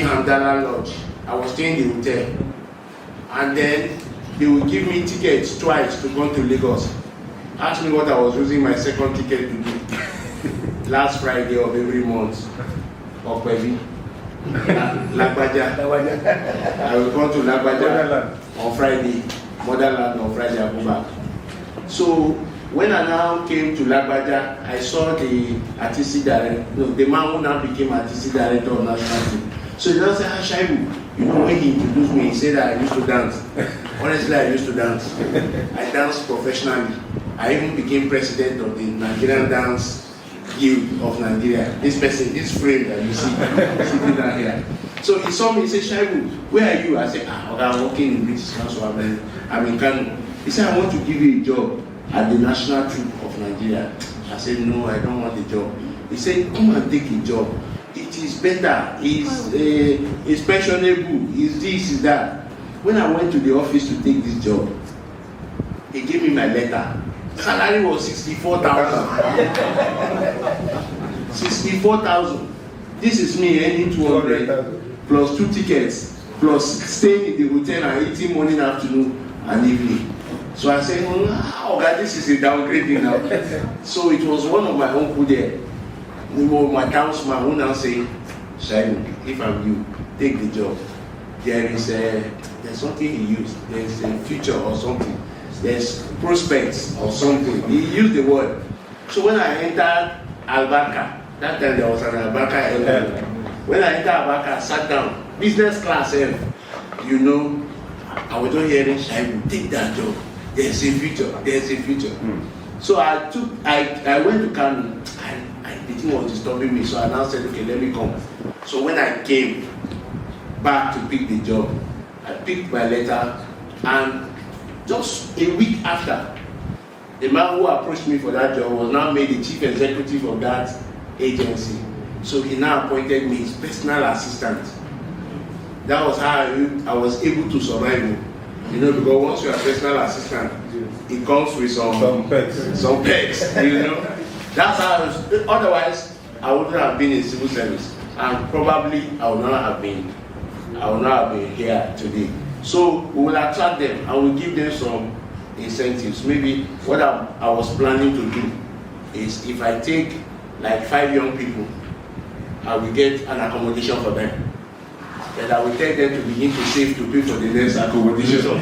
Hamdala Lodge. I was staying in the hotel. And then they will give me tickets twice to go to Lagos. Ask me what I was using my second ticket to do. Last Friday of every month. Okwebi. Lagbaja. I will come to Lagbaja on Friday. Motherland on Friday, I go back. So when I now came to Lagbaja, I saw the artistic director, the man who now became artistic director of National Team. So he now said, Shaibu, you know, when he introduced me, he said that I used to dance. Honestly, I used to dance. I danced professionally. I even became president of the Nigerian Dance Guild of Nigeria. This person, this frame that you see, sitting down here. So he saw me, he said, Shaibu, where are you? I said, okay, I'm working in British Council, I'm in Kano. He said, I want to give you a job at the National Troupe of Nigeria. I said, no, I don't want the job. He said, come and take a job. It is better, it's pensionable, it's this, it's that. When I went to the office to take this job, they gave me my letter. Salary was 64,000. 64,000. This is me earning 200 plus 2 tickets, plus staying in the hotel and eating morning, afternoon, and evening. So I said, oh God, this is a downgrading now. So it was one of my uncle there, my townsman, who now say, Shaibu, if I'm you, take the job. There's something he used. There's a future or something. There's prospects or something. He used the word. So when I entered Albarca, that time there was an Albarca airline. When I entered Albarca, I sat down, business class, you know, I was not hearing Shaibu, take that job. There's a future. There's a future. So I went to Kano. The thing was disturbing me, so I now said, okay, let me come. So when I came back to pick the job, I picked my letter, and just a week after, the man who approached me for that job was now made the chief executive of that agency. So he now appointed me his personal assistant. That was how I was able to survive. You know, because once you are personal assistant, it comes with some perks, you know. That's how I was, otherwise I wouldn't have been in civil service, and probably I would not have been here today. So we will attract them and we'll give them some incentives. Maybe what I was planning to do is, if I take like 5 young people, I will get an accommodation for them. Then I will tell them to begin to save to pay for the next accommodation.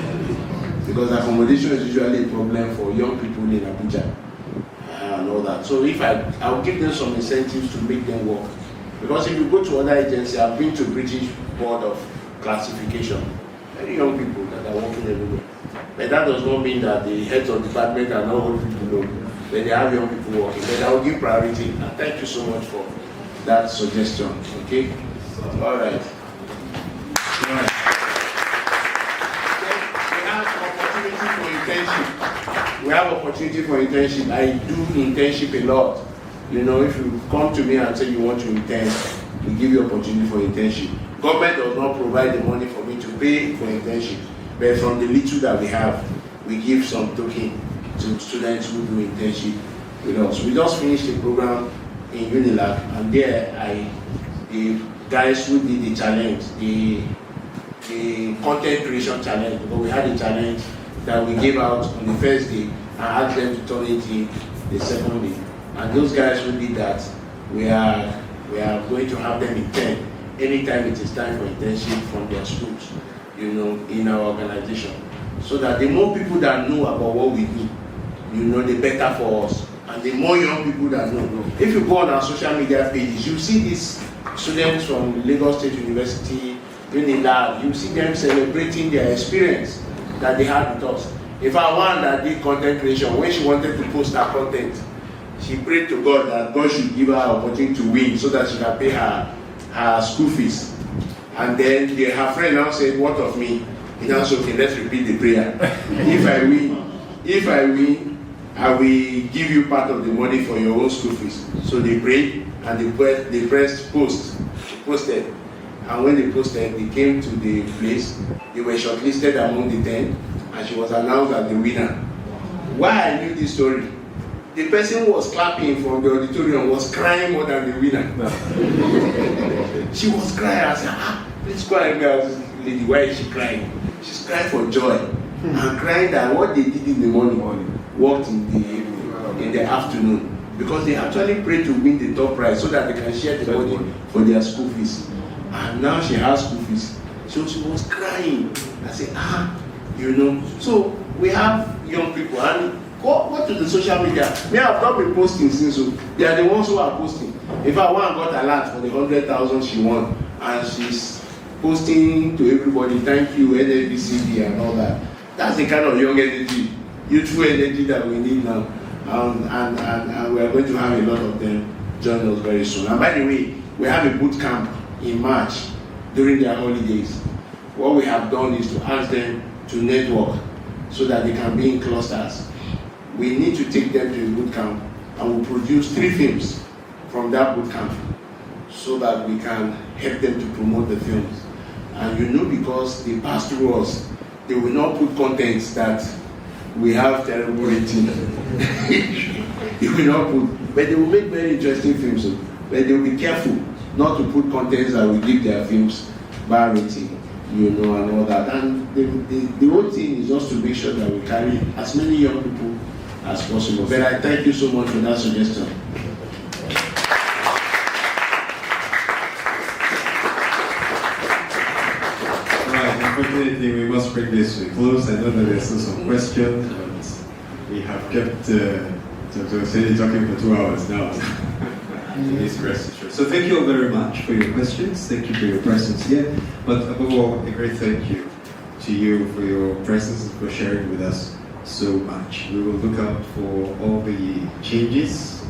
Because accommodation is usually a problem for young people in Abuja and all that. So if I will give them some incentives to make them work. Because if you go to other agencies, I've been to British Board of Classification, very young people that are working everywhere. But that does not mean that the heads of department are not old people, know. But they have young people working. But I will give priority. And thank you so much for that suggestion. Okay? All right. We have opportunity for internship. I do internship a lot. You know, if you come to me and say you want to intern, we give you opportunity for internship. Government does not provide the money for me to pay for internship, but from the little that we have, we give some token to students who do internship with us. We just finished a program in Unilab, and there the guys who did the challenge, the content creation challenge, because we had a challenge that we gave out on the first day and asked them to turn it in the second day. And those guys who did that, we are going to have them intern anytime it is time for internship from their schools, you know, in our organization. So that the more people that know about what we do, you know, the better for us. And the more young people that know. If you go on our social media pages, you see these students from Lagos State University, Unilab, you see them celebrating their experience that they had with us. If I one that did content creation, when she wanted to post her content, she prayed to God that God should give her an opportunity to win so that she can pay her school fees. And then her friend now said, what of me? He now said, okay, let's repeat the prayer. If I win, I will give you part of the money for your own school fees. So they prayed and they pressed post. They posted. And when they posted, they came to the place. They were shortlisted among the 10, and she was announced as the winner. Why I knew this story? The person who was clapping from the auditorium was crying more than the winner. She was crying. I said, please cry, lady. Why is she crying? She's crying for joy. And crying that what they did in the morning worked in the afternoon. Because they actually prayed to win the top prize so that they can share the money for their school fees. And now she has school fees. So she was crying. I said, you know. So we have young people. And go to the social media. Me, I've not been posting since. So they are the ones who are posting. If I one got a lot for the 100,000 she won, and she's posting to everybody, thank you, NFVCB and all that. That's the kind of young energy, youthful energy that we need now. And we are going to have a lot of them join us very soon. And by the way, we have a boot camp in March during their holidays. What we have done is to ask them to network so that they can be in clusters. We need to take them to a boot camp and we'll produce 3 films from that boot camp so that we can help them to promote the films. And you know, because they pass through us, they will not put contents that we have terrible rating. They will not put, but they will make very interesting films. But they will be careful not to put contents that will give their films bad rating, you know, and all that. And the whole thing is just to make sure that we carry as many young people as possible. But I thank you so much for that suggestion. Unfortunately, we must bring this to a close. I know that there's still some questions, but we have kept Dr. Husseini talking for 2 hours now. So thank you all very much for your questions. Thank you for your presence here. But above all, a great thank you to you for your presence and for sharing with us so much. We will look out for all the changes,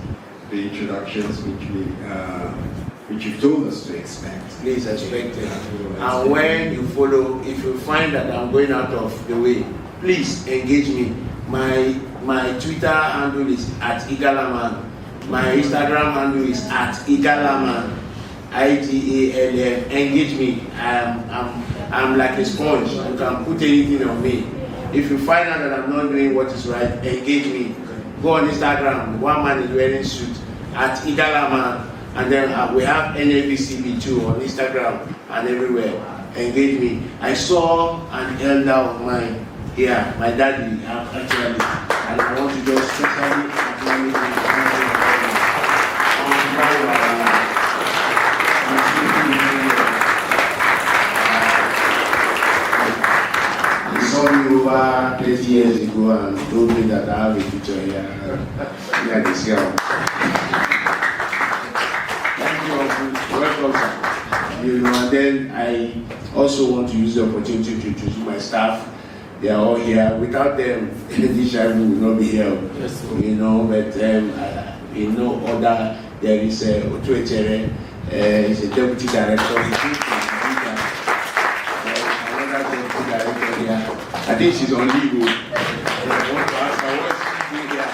the introductions which you've told us to expect. Please expect it. And when you follow, if you find that I'm going out of the way, please engage me. My Twitter handle is @Igalaman. My Instagram handle is @Igalaman. IGALM. Engage me. I'm like a sponge. You can put anything on me. If you find out that I'm not doing what is right, engage me. Go on Instagram. One man is wearing suit @Igalaman. And then we have NFVCB too on Instagram and everywhere. Engage me. I saw an elder of mine here, my daddy actually, and I want to just specially acknowledge him. He saw me over 30 years ago and told me that I have a future here. Yeah, this girl. Welcome, sir. You know, and then I also want to use the opportunity to introduce my staff. They are all here. Without them, this Shaibu will not be here. Yes, you know, but in no other, there is Otuechere, he's a deputy director. Another deputy director here. I think she's on leave. I want to ask her what she's doing here.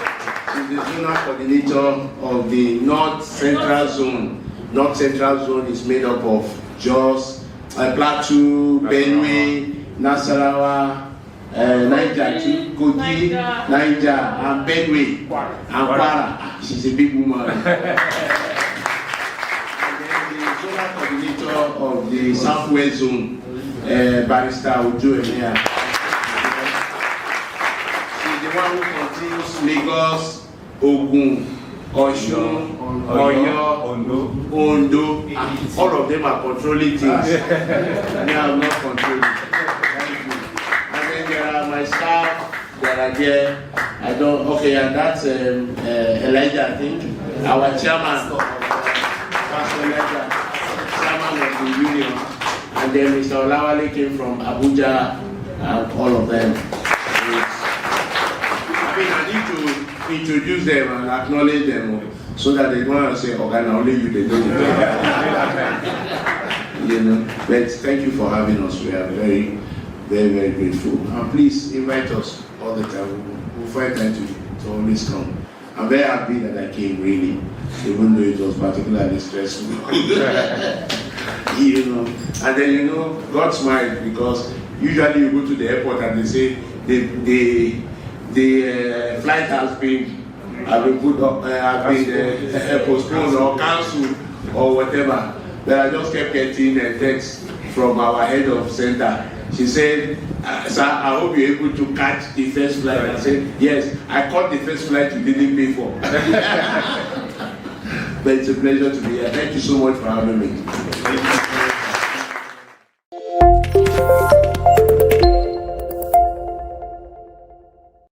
She's the zonal coordinator of the North Central Zone. North Central Zone is made up of Jos, Plateau, Benue, Nasarawa, Niger, Kogi, Niger, and Benue, and Kwara. She's a big woman. And then the zonal coordinator of the Southwest Zone, Barrister Uju Emea. She's the one who controls Lagos, Ogun, Osun, Oyo, Ondo. All of them are controlling things. They are not controlling. Thank you. And then there are my staff that are there. I don't. Okay, and that's Elijah, I think, our chairman, Pastor Elijah, chairman of the union, and then Mr. Olawale came from Abuja, and all of them. I mean, I need to introduce them and acknowledge them so that they don't say, "Okay, now only you they do it." You know. But thank you for having us. We are very, very, very grateful. And please invite us all the time. We'll find time to always come. I'm very happy that I came, really, even though it was particularly stressful. You know, and then you know, God smiled because usually you go to the airport and they say the flight has been put up, postponed or cancelled or whatever. But I just kept getting a text from our head of center. She said, "Sir, I hope you're able to catch the first flight." I said, "Yes, I caught the first flight you didn't pay for." But it's a pleasure to be here. Thank you so much for having me.